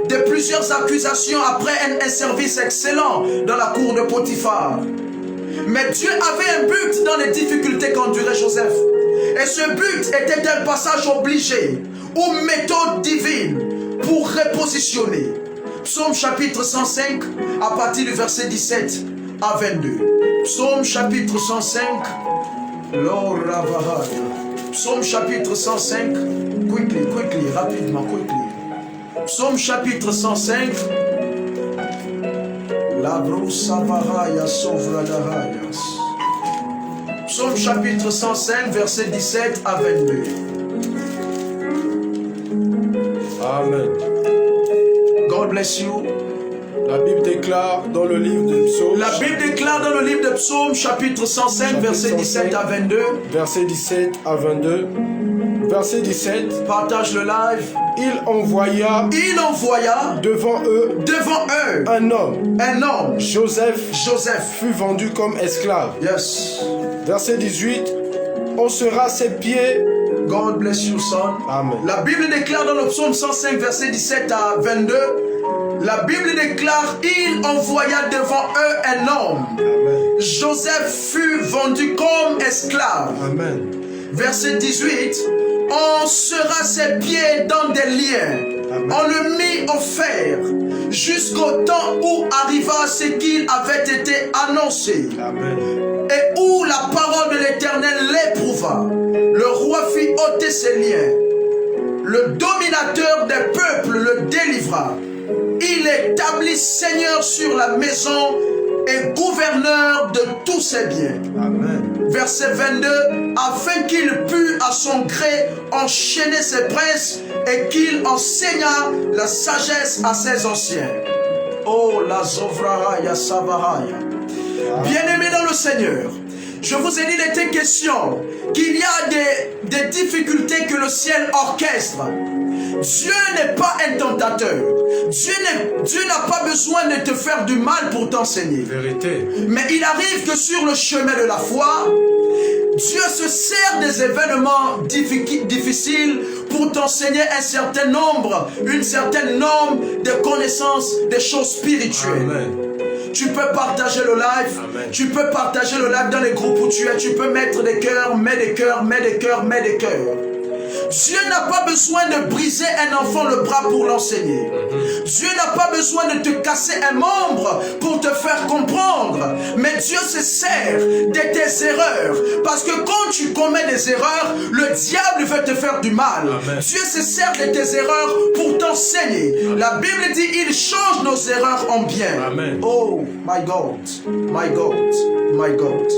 de plusieurs accusations après un service excellent dans la cour de Potiphar. Mais Dieu avait un but dans les difficultés qu'endurait Joseph. Et ce but était un passage obligé ou méthode divine pour repositionner. Psaume chapitre 105 à partir du verset 17 à 22. Psaume chapitre 105. Psaume chapitre 105. Quickly, rapidement, quickly. Psaume chapitre 105. Psaume chapitre 105, verset 17 à 22. Amen. God bless you. La Bible déclare dans le livre de Psaume. La Bible déclare dans le livre de Psaume, chapitre 105, verset 17 à 22. Verset 17 à 22. Verset 17. Partage le live. Il envoya devant eux un homme. Joseph fut vendu comme esclave. Yes. Verset 18. On sera ses pieds. God bless you, son. Amen. La Bible déclare dans le psaume 105, verset 17 à 22. La Bible déclare, il envoya devant eux un homme. Amen. Joseph fut vendu comme esclave. Amen. Verset 18. On sera ses pieds dans des liens. Amen. On le mit au fer jusqu'au temps où arriva ce qu'il avait été annoncé. Amen. Et où la parole de l'Éternel l'éprouva. Le roi fit ôter ses liens. Le dominateur des peuples le délivra. Il établit seigneur sur la maison et gouverneur de tous ses biens. Amen. Verset 22, afin qu'il pût à son gré enchaîner ses princes et qu'il enseignât la sagesse à ses anciens. Oh, la Zovrahaya Savahaya. Bien-aimés dans le Seigneur, je vous ai dit, il était question qu'il y a des difficultés que le ciel orchestre. Dieu n'est pas un tentateur. Dieu n'a pas besoin de te faire du mal pour t'enseigner. Vérité. Mais il arrive que sur le chemin de la foi, Dieu se sert des événements difficiles pour t'enseigner un certain nombre de connaissances, des choses spirituelles. Amen. Tu peux partager le live. Amen. Tu peux partager le live dans les groupes où tu es. Tu peux mettre des cœurs, mets des cœurs, mets des cœurs, mets des cœurs. Dieu n'a pas besoin de briser un enfant le bras pour l'enseigner. Dieu n'a pas besoin de te casser un membre pour te faire comprendre. Mais Dieu se sert de tes erreurs. Parce que quand tu commets des erreurs, le diable veut te faire du mal. Amen. Dieu se sert de tes erreurs pour t'enseigner. La Bible dit, il change nos erreurs en bien. Amen. Oh, my God, my God, my God.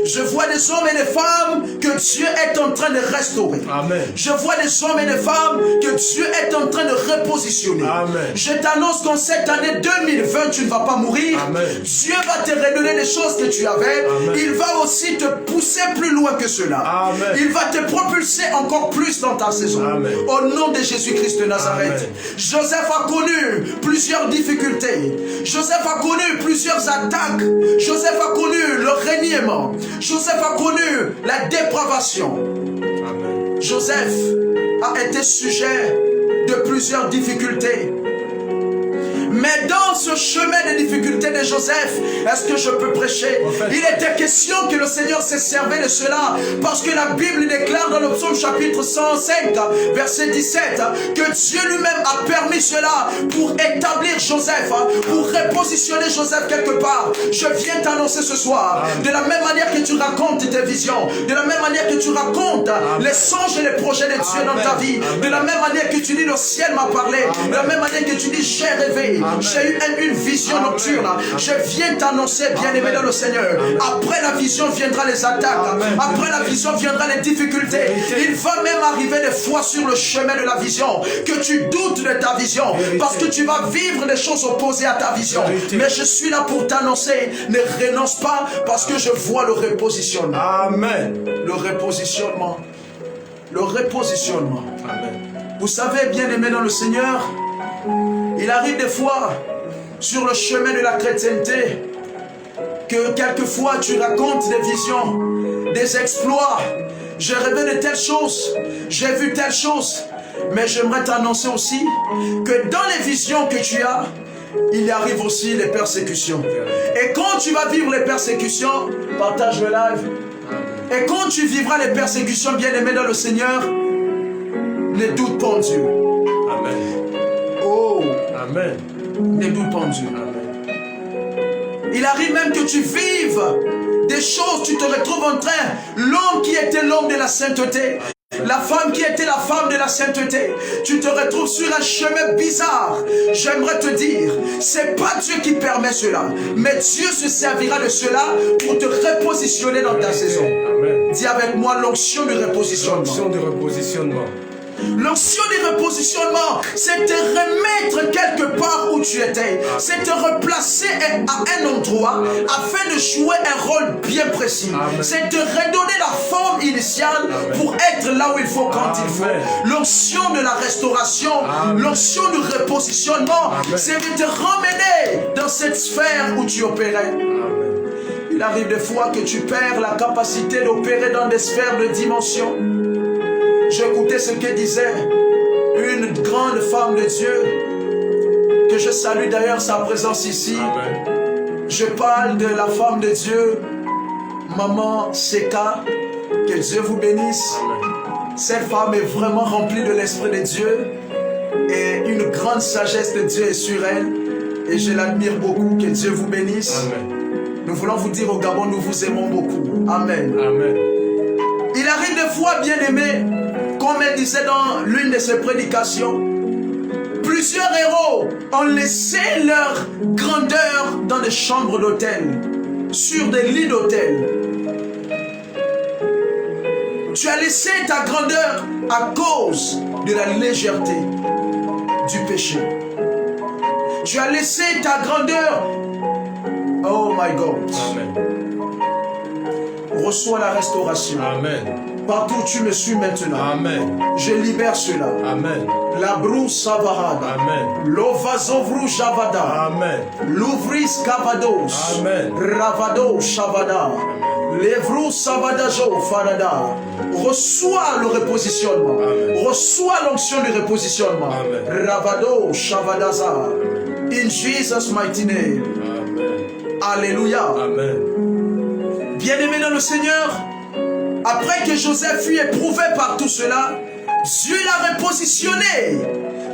Je vois des hommes et des femmes que Dieu est en train de restaurer. Amen. Je vois des hommes et des femmes que Dieu est en train de repositionner. Amen. Je t'annonce qu'en cette année 2020, tu ne vas pas mourir. Amen. Dieu va te redonner les choses que tu avais. Amen. Il va aussi te pousser plus loin que cela. Amen. Il va te propulser encore plus dans ta saison. Amen. Au nom de Jésus-Christ de Nazareth. Amen. Joseph a connu plusieurs difficultés. Joseph a connu plusieurs attaques. Joseph a connu le reniement. Joseph a connu la dépravation. Amen. Joseph a été sujet de plusieurs difficultés. Mais dans ce chemin de difficultés de Joseph, est-ce que je peux prêcher? Il était question que le Seigneur se servait de cela, parce que la Bible déclare dans le psaume chapitre 105, verset 17, que Dieu lui-même a permis cela pour établir Joseph, pour repositionner Joseph quelque part. Je viens t'annoncer ce soir, de la même manière que tu racontes tes visions, de la même manière que tu racontes les songes et les projets de Dieu dans ta vie, de la même manière que tu dis le ciel m'a parlé, de la même manière que tu dis j'ai rêvé, j'ai eu une vision nocturne. Je viens t'annoncer, bien-aimé dans le Seigneur. Après la vision viendra les attaques. Après la vision viendra les difficultés. Il va même arriver des fois sur le chemin de la vision que tu doutes de ta vision, parce que tu vas vivre des choses opposées à ta vision. Mais je suis là pour t'annoncer, ne renonce pas, parce que je vois le repositionnement. Amen. Le repositionnement. Le repositionnement. Amen. Vous savez, bien-aimé dans le Seigneur, il arrive des fois sur le chemin de la chrétienté que quelquefois tu racontes des visions, des exploits. J'ai rêvé de telle chose, j'ai vu telle chose. Mais j'aimerais t'annoncer aussi que dans les visions que tu as, il y arrive aussi les persécutions. Et quand tu vas vivre les persécutions, partage le live. Et quand tu vivras les persécutions, bien-aimé dans le Seigneur, ne doute pas en Dieu. Amen. Oh, Amen. ne doute pas en Dieu. Amen. Il arrive même que tu vives des choses, tu te retrouves en train, l'homme qui était l'homme de la sainteté, la femme qui était la femme de la sainteté, tu te retrouves sur un chemin bizarre. J'aimerais te dire, c'est pas Dieu qui permet cela, mais Dieu se servira de cela pour te repositionner dans ta saison. Amen. Dis avec moi l'onction du repositionnement. L'onction de repositionnement. L'onction du repositionnement, c'est te remettre quelque part où tu étais. C'est te replacer à un endroit afin de jouer un rôle bien précis. C'est te redonner la forme initiale pour être là où il faut quand il faut. L'onction de la restauration, l'onction du repositionnement, c'est de te ramener dans cette sphère où tu opérais. Il arrive des fois que tu perds la capacité d'opérer dans des sphères de dimension. J'écoutais ce que disait une grande femme de Dieu, que je salue d'ailleurs sa présence ici. Amen. Je parle de la femme de Dieu, Maman Seka, que Dieu vous bénisse. Amen. Cette femme est vraiment remplie de l'Esprit de Dieu et une grande sagesse de Dieu est sur elle et je l'admire beaucoup. Que Dieu vous bénisse. Amen. Nous voulons vous dire au Gabon, nous vous aimons beaucoup. Amen. Amen. Il arrive des fois, bien-aimés, comme elle disait dans l'une de ses prédications, plusieurs héros ont laissé leur grandeur dans des chambres d'hôtel, sur des lits d'hôtel. Tu as laissé ta grandeur à cause de la légèreté du péché. Tu as laissé ta grandeur. Oh my God. Amen. Reçois la restauration. Amen. Partout où tu me suis maintenant. Amen. Je libère cela. Amen. La brousse savarada. Amen. L'ovazovru javada. Amen. L'ouvris cavados. Amen. Ravado shavada. L'evrou savadajo farada. Reçois le repositionnement. Amen. Reçois l'onction du repositionnement. Amen. Ravado shavadaza. In Jesus' mighty name. Amen. Alléluia. Amen. Bien-aimé dans le Seigneur, après que Joseph fut éprouvé par tout cela, Dieu l'a repositionné.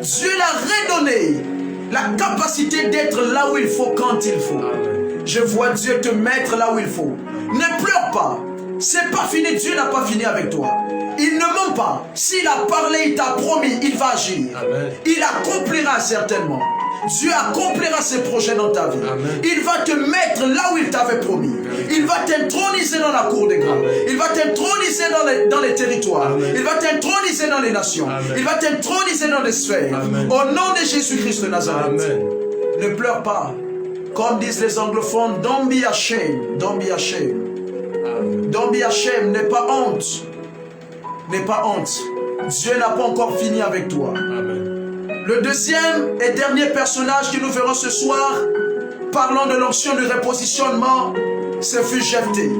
Dieu l'a redonné la capacité d'être là où il faut quand il faut. Amen. Je vois Dieu te mettre là où il faut. Ne pleure pas. C'est pas fini. Dieu n'a pas fini avec toi. Il ne ment pas. S'il a parlé, il t'a promis, il va agir. Amen. Il accomplira certainement. Dieu accomplira ses projets dans ta vie. Amen. Il va te mettre là où il t'avait promis. Il va t'introniser dans la cour des grands. Il va t'introniser dans les territoires. Amen. Il va t'introniser dans les nations. Amen. Il va t'introniser dans les sphères. Amen. Au nom de Jésus-Christ de Nazareth. Amen. Ne pleure pas. Comme disent les anglophones, don't be ashamed. Don't be ashamed. Amen. Don't be ashamed. N'aie pas honte. N'aie pas honte. Dieu n'a pas encore fini avec toi. Amen. Le deuxième et dernier personnage que nous verrons ce soir, parlant de l'onction du repositionnement, ce fut Jephthé.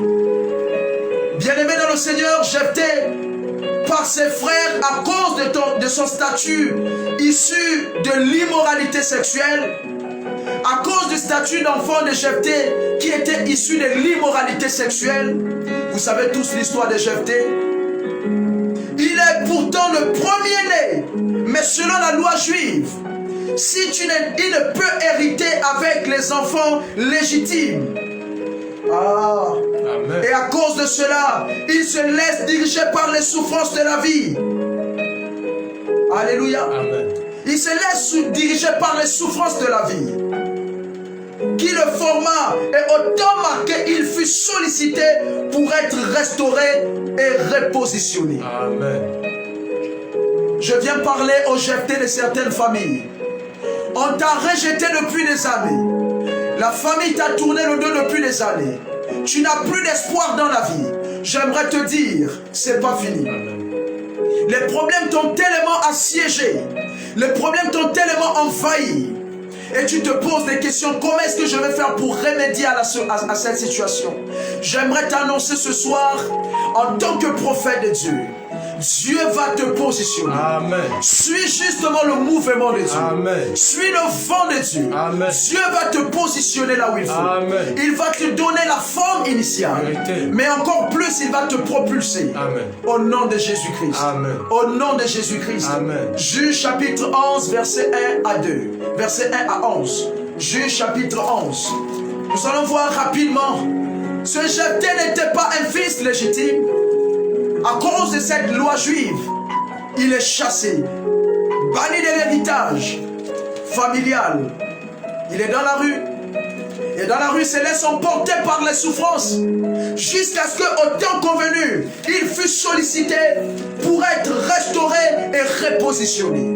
Bien-aimé dans le Seigneur, Jephthé, par ses frères, à cause de son statut issu de l'immoralité sexuelle, à cause du statut d'enfant de Jephthé qui était issu de l'immoralité sexuelle, vous savez tous l'histoire de Jephthé. Il est pourtant le premier-né, mais selon la loi juive, il ne peut hériter avec les enfants légitimes. Ah. Amen. Et à cause de cela, il se laisse diriger par les souffrances de la vie. Alléluia. Amen. Il se laisse diriger par les souffrances de la vie. Qui le forma et autant marqué, il fut sollicité pour être restauré et repositionné. Amen. Je viens parler au Jephthé de certaines familles. On t'a rejeté depuis des années. La famille t'a tourné le dos depuis des années. Tu n'as plus d'espoir dans la vie. J'aimerais te dire, c'est pas fini. Amen. Les problèmes t'ont tellement assiégé. Les problèmes t'ont tellement envahi. Et tu te poses des questions, comment est-ce que je vais faire pour remédier à cette situation? J'aimerais t'annoncer ce soir, en tant que prophète de Dieu, Dieu va te positionner. Amen. Suis justement le mouvement de Dieu. Amen. Suis le vent de Dieu. Amen. Dieu va te positionner là où il faut. Amen. Il va te donner la forme initiale. Vérité. Mais encore plus, il va te propulser. Amen. Au nom de Jésus-Christ. Amen. Au nom de Jésus-Christ. Amen. Juge chapitre 11, verset 1 à 2. Verset 1 à 11. Juge chapitre 11. Nous allons voir rapidement. Ce Jephthé n'était pas un fils légitime. À cause de cette loi juive, il est chassé, banni de l'héritage familial. Il est dans la rue. Et dans la rue, il se laisse emporter par les souffrances. Jusqu'à ce qu'au temps convenu, il fût sollicité pour être restauré et repositionné.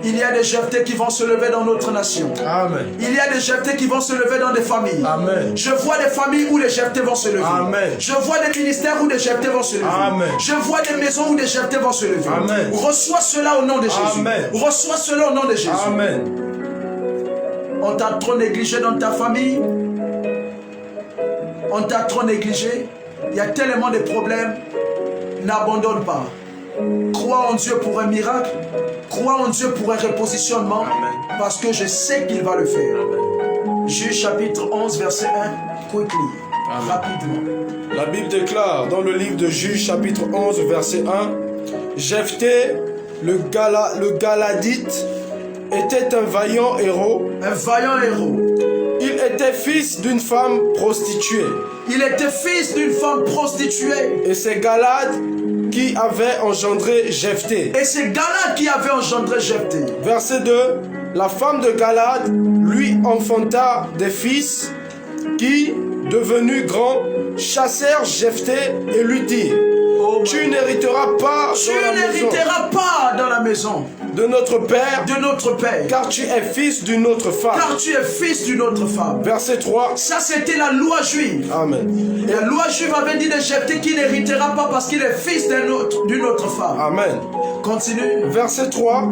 Il y a des Jephthé qui vont se lever dans notre nation. Amen. Il y a des Jephthé qui vont se lever dans des familles. Amen. Je vois des familles où les Jephthé vont se lever. Amen. Je vois des ministères où des Jephthé vont se lever. Amen. Je vois des maisons où des Jephthé vont se lever. Amen. Reçois cela au nom de Jésus. Amen. Reçois cela au nom de Jésus. Amen. On t'a trop négligé dans ta famille. On t'a trop négligé. Il y a tellement de problèmes. N'abandonne pas. Crois en Dieu pour un miracle. Crois en Dieu pour un repositionnement. Amen. Parce que je sais qu'il va le faire. Amen. Juge chapitre 11, verset 1. Quickly. Amen. Rapidement. La Bible déclare dans le livre de Juge chapitre 11 verset 1, Jephthé, le Galadite, était un vaillant héros. Un vaillant héros. Il était fils d'une femme prostituée. Il était fils d'une femme prostituée. Et c'est Galad qui avait engendré Jephthé. Et c'est Galad qui avait engendré Jephthé. Verset 2, la femme de Galad lui enfanta des fils qui, devenus grands, chassèrent Jephthé et lui dirent, Oh Tu n'hériteras pas dans la maison de notre Père, car tu es fils d'une autre femme. Verset 3. Ça, c'était la loi juive. Amen. Et la loi juive avait dit de Jephthé qu'il n'héritera pas parce qu'il est fils d'une autre femme. Amen. Continue. Verset 3.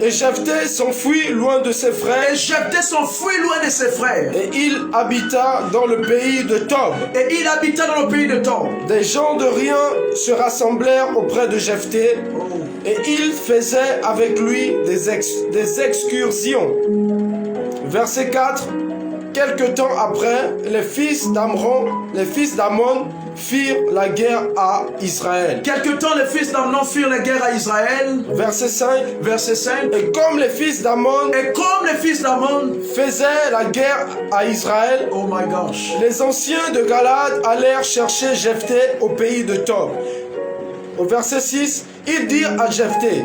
Et Jephthé s'enfuit loin de ses frères. Et il habita dans le pays de Tob. Des gens de rien se rassemblèrent auprès de Jephthé. Et il faisait avec lui des excursions. Verset 4. Quelque temps après, les fils d'Amon firent la guerre à Israël. Quelque temps, les fils d'Amnon firent la guerre à Israël. Verset 5. Et comme les fils d'Amon faisaient la guerre à Israël, oh my gosh, les anciens de Galad allèrent chercher Jephthé au pays de Tob. Au verset 6, ils dirent à Jephthé,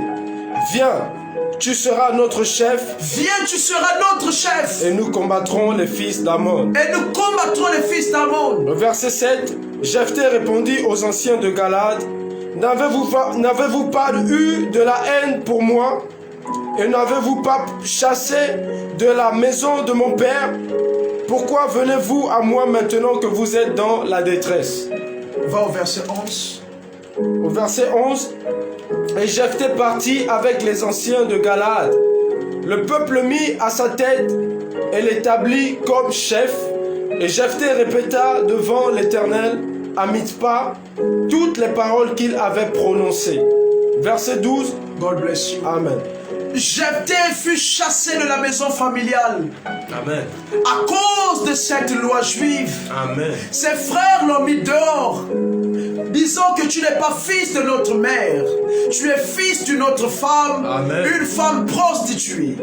viens, tu seras notre chef. Et nous combattrons les fils d'Amon. Au verset 7, Jephthé répondit aux anciens de Galad, n'avez-vous pas eu de la haine pour moi? Et n'avez-vous pas chassé de la maison de mon père? Pourquoi venez-vous à moi maintenant que vous êtes dans la détresse? Va au verset 11. Au verset 11, et Jephthé partit avec les anciens de Galad. Le peuple mit à sa tête et l'établit comme chef. Et Jephthé répéta devant l'Éternel à Mitzpah toutes les paroles qu'il avait prononcées. Verset 12. God bless you. Amen. Jephthé fut chassé de la maison familiale. Amen. À cause de cette loi juive. Amen. Ses frères l'ont mis dehors, disant que tu n'es pas fils de notre mère, tu es fils d'une autre femme. Amen. Une femme prostituée.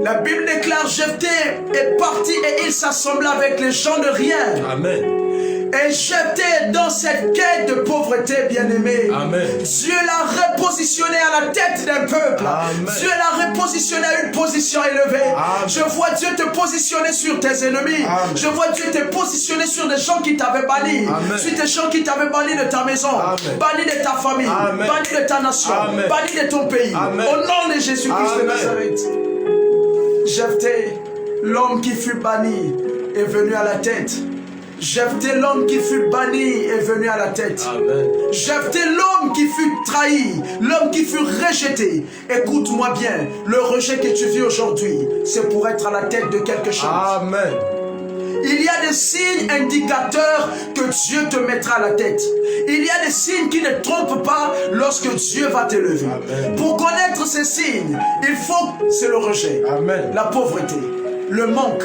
La Bible déclare Jephthé est parti et il s'assembla avec les gens de rien. Amen. Et Jephthé dans cette quête de pauvreté, bien-aimé. Dieu l'a repositionné à la tête d'un peuple. Amen. Dieu l'a repositionné à une position élevée. Amen. Je vois Dieu te positionner sur tes ennemis. Amen. Je vois Dieu te positionner sur des gens qui t'avaient banni. Amen. Sur des gens qui t'avaient banni de ta maison. Amen. Banni de ta famille. Amen. Banni de ta nation. Amen. Banni de ton pays. Amen. Au nom de Jésus-Christ de Nazareth. Jephthé, l'homme qui fut banni, est venu à la tête. Jephthé, l'homme qui fut banni, est venu à la tête. Amen. Jephthé, l'homme qui fut trahi, l'homme qui fut rejeté. Écoute-moi bien, le rejet que tu vis aujourd'hui, c'est pour être à la tête de quelque chose. Amen. Il y a des signes indicateurs que Dieu te mettra à la tête. Il y a des signes qui ne trompent pas lorsque Dieu va t'élever. Pour connaître ces signes, il faut, c'est le rejet, Amen, la pauvreté, le manque,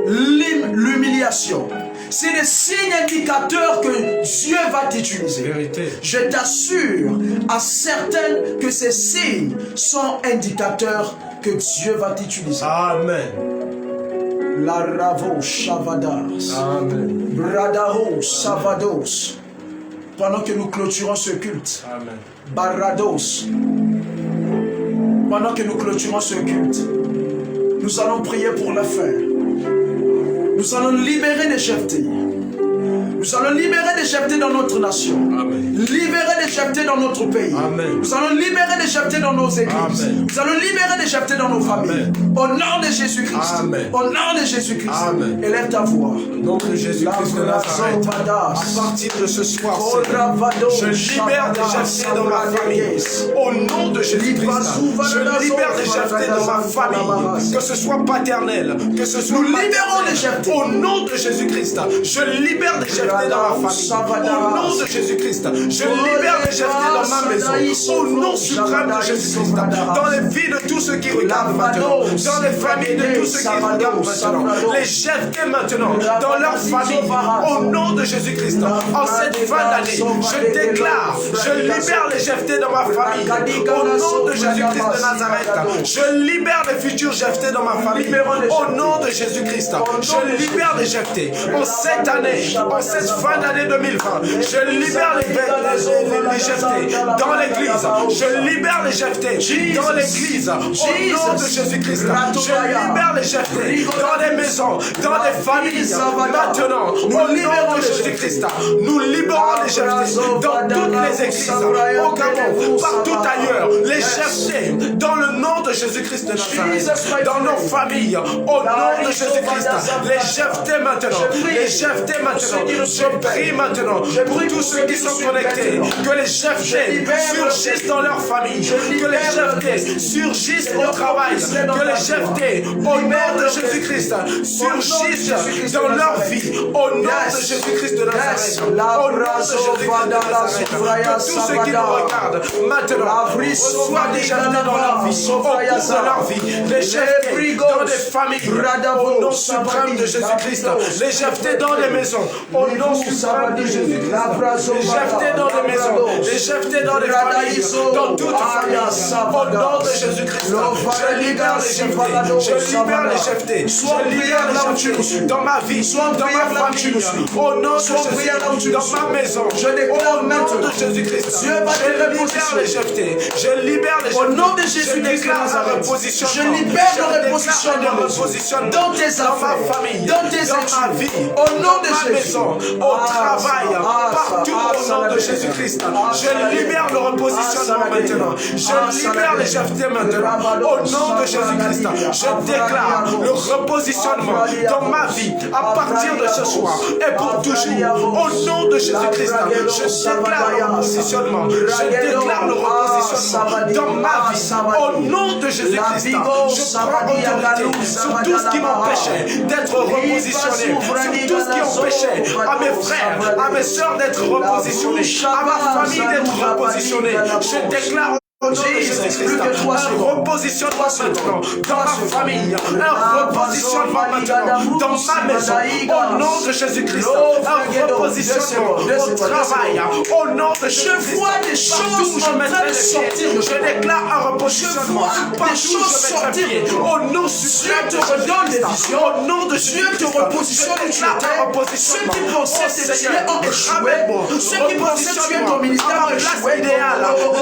l'humiliation. C'est des signes indicateurs que Dieu va t'utiliser. Vérité. Je t'assure à certains que ces signes sont indicateurs que Dieu va t'utiliser. Amen. La ravo shavadas. Amen. Bradaho savados. Pendant que nous clôturons ce culte. Amen. Barados. Pendant que nous clôturons ce culte, nous allons prier pour la fin. Nous allons libérer les Jephthé. Nous allons libérer des Jephthé dans notre nation. Amen. Libérer des Jephthé dans notre pays. Amen. Nous allons libérer des Jephthé dans nos églises. Amen. Nous allons libérer des Jephthé dans nos familles. Amen. Au nom de Jésus-Christ. Au nom de Jésus-Christ. Élève ta voix. Au nom de Jésus-Christ de Nazareth. À partir de ce soir, je libère des Jephthé dans ma famille. Au nom de Jésus-Christ. Je libère des Jephthé dans ma famille. Que ce soit paternel, que ce soit. Nous libérons des Jephthé. Au nom de Jésus-Christ. Je libère des Jephthé dans ma famille. Au nom de Jésus-Christ. Je libère les Jephthé dans ma maison. Au nom suprême de Jésus-Christ. Dans les vies de tous ceux qui regardent maintenant. Dans les familles de tous ceux qui regardent maintenant. Les Jephthé maintenant. Dans leur famille. Au nom de Jésus-Christ. En cette fin d'année, je déclare, je libère les Jephthé dans ma famille. Au nom de Jésus-Christ de Nazareth. Je libère les futurs Jephthé dans ma famille. Au nom de Jésus-Christ. Je libère les Jephthé. En cette année, en cette fin d'année 2020, je libère légèreté dans l'église. Je libère légèreté dans l'église. Au nom de Jésus-Christ. Je libère légèreté dans les maisons, dans les familles. Maintenant, au nom de Jésus-Christ, nous libérons légèreté dans toutes les églises, au Gabon, partout ailleurs. Légèreté dans le nom de Jésus-Christ de Nazareth, dans nos familles, au nom de Jésus-Christ. Légèreté maintenant, légèreté maintenant. Je prie maintenant pour tous ceux qui sont connectés, que les légèreté surgissent dans leur famille, que les légèreté surgissent au travail, que les légèreté, au nom de Jésus-Christ, surgissent dans leur vie, au nom de Jésus-Christ de Nazareth, au nom de Jésus-Christ de Nazareth. Que tous ceux qui nous regardent maintenant reçoivent des légèreté dans leur vie, au cours de leur vie, légèreté dans des familles, au nom suprême de Jésus-Christ, légèreté dans les maisons, au nom suprême de Jésus-Christ, légèreté dans les maisons, légèreté dans les familles, dans toute famille, au nom de Jésus-Christ. Je libère légèreté, je libère légèreté, je libère légèreté dans ma vie, dans ma famille, au nom de Jésus-Christ, dans ma maison, au nom de Jésus-Christ. Je libère légèreté, je libère légèreté. Au nom de Jésus-Christ, je libère le repositionnement dans tes affaires, dans tes études, au nom de Jésus, au travail, partout au nom de Jésus-Christ. Je libère le repositionnement maintenant. Je libère légèreté maintenant. Au nom de Jésus-Christ, je déclare le repositionnement dans ma vie à partir de ce soir et pour toujours. Au nom de Jésus-Christ, je déclare le repositionnement. Je déclare le repositionnement dans ma vie. Au nom de Jésus-Christ, je prends autorité sur tout ce qui m'empêchait d'être repositionné, sur tout ce qui empêchait à mes frères, à mes soeurs d'être repositionnés, à ma famille d'être repositionnée. Je déclare au nom de Jésus-Christ, un repositionnement maintenant dans ma famille, un repositionnement maintenant dans ma maison, au nom de Jésus-Christ, un repositionnement au travail, au nom de Jésus-Christ. Je vois des choses en train de sortir. Je déclare un repositionnement partout où je mettrai pied, au nom suprême de Jésus-Christ, au nom de Jésus-Christ, je déclare un repositionnement. Ceux qui pensaient que tes yeux ont échoué, ceux qui pensaient que ton ministère a échoué,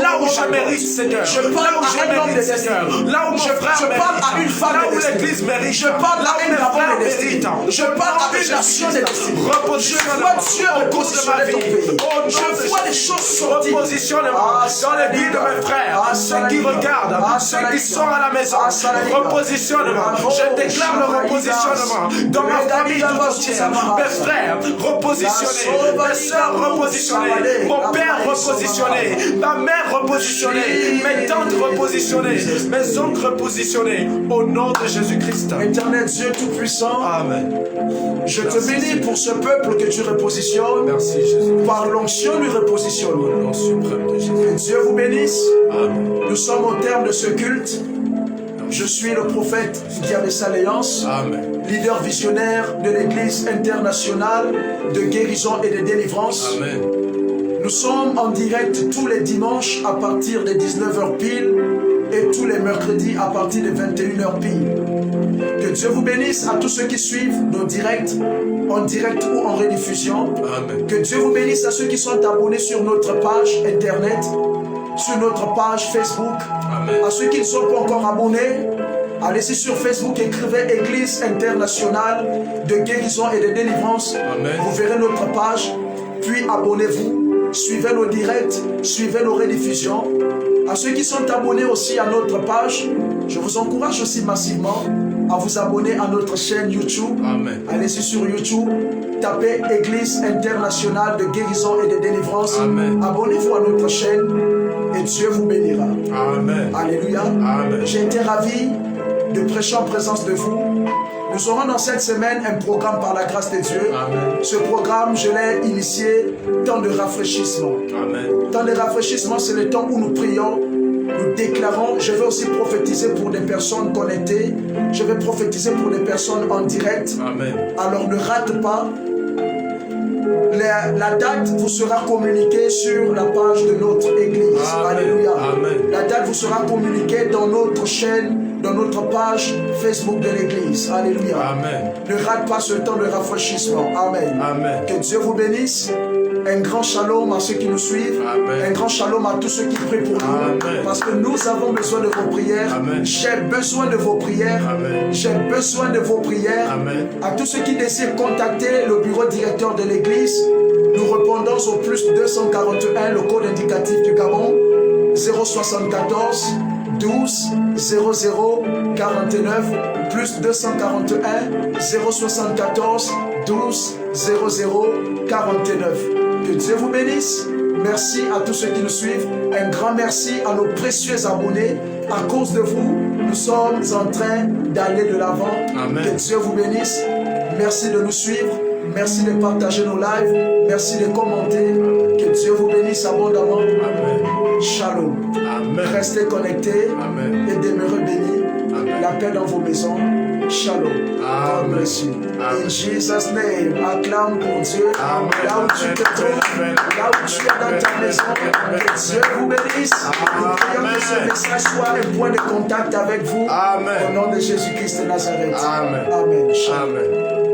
là où je mérite, Seigneur, je parle à un homme de destin, là où mon frère je parle à une femme là de où destin, l'église mérite, je parle à une femme de destin, je parle à une nation de destin. Je vois Dieu repositionner ton pays. Je vois les choses sortir. Repositionnement dans les vies de mes frères, ceux qui regardent, ceux qui sont à la maison. Repositionnement. Je déclare le repositionnement dans ma famille tout entière. Mes frères repositionnés, mes soeurs repositionnées, mon père repositionné, ma mère repositionnée, mes tantes repositionnées, mes oncles repositionnés, au nom de Jésus-Christ. Éternel Dieu Tout-Puissant, Amen. Je te bénis pour ce peuple que tu repositionnes. Merci Jésus. Par l'onction du repositionnement. Au nom suprême de Jésus. Que Dieu vous bénisse. Amen. Nous sommes au terme de ce culte. Je suis le prophète Diabès Alliance, leader visionnaire de l'Église internationale de guérison et de délivrance. Amen. Nous sommes en direct tous les dimanches à partir de 19h pile et tous les mercredis à partir de 21h pile. Que Dieu vous bénisse à tous ceux qui suivent nos directs, en direct ou en rediffusion. Amen. Que Dieu vous bénisse à ceux qui sont abonnés sur notre page internet, sur notre page Facebook. Amen. À ceux qui ne sont pas encore abonnés, allez-y sur Facebook, écrivez Église internationale de guérison et de délivrance. Amen. Vous verrez notre page, puis abonnez-vous, suivez nos directs, suivez nos rediffusions. À ceux qui sont abonnés aussi à notre page, je vous encourage aussi massivement à vous abonner à notre chaîne YouTube. Allez-y sur YouTube, tapez Église internationale de guérison et de délivrance. Abonnez-vous à notre chaîne et Dieu vous bénira. Amen. Alléluia. J'ai été ravi de prêcher en présence de vous. Nous aurons dans cette semaine un programme par la grâce de Dieu. Amen. Ce programme, je l'ai initié, temps de rafraîchissement. Amen. Temps de rafraîchissement, c'est le temps où nous prions, nous déclarons. Je vais aussi prophétiser pour des personnes connectées. Je vais prophétiser pour des personnes en direct. Amen. Alors ne rate pas. La date vous sera communiquée sur la page de notre église. Amen. Alléluia. Amen. La date vous sera communiquée dans notre chaîne, dans notre page Facebook de l'église. Alléluia. Amen. Ne rate pas ce temps de rafraîchissement. Amen. Amen. Que Dieu vous bénisse. Un grand shalom à ceux qui nous suivent. Amen. Un grand shalom à tous ceux qui prient pour nous. Amen. Parce que nous avons besoin de vos prières. Amen. J'ai besoin de vos prières. Amen. J'ai besoin de vos prières. Amen. À tous ceux qui désirent contacter le bureau directeur de l'église, nous répondons au plus 241, le code indicatif du Gabon, 074 12 00 49, plus 241 074 12 00 49. Que Dieu vous bénisse. Merci à tous ceux qui nous suivent. Un grand merci à nos précieux abonnés. À cause de vous, nous sommes en train d'aller de l'avant. Que Dieu vous bénisse. Merci de nous suivre. Merci de partager nos lives. Merci de commenter. Que Dieu vous bénisse abondamment. Amen. Shalom. Amen. Restez connectés. Amen. Et demeurez bénis. Amen. La paix dans vos maisons. Shalom. God bless you. In Jesus' name, acclame pour Dieu. Amen. Là où tu te trouves, là où tu es dans ta maison, que Dieu vous bénisse. Nous prions que ce message soit un point de contact avec vous. Amen. Au nom de Jésus-Christ de Nazareth. Amen. Amen. Shalom. Amen.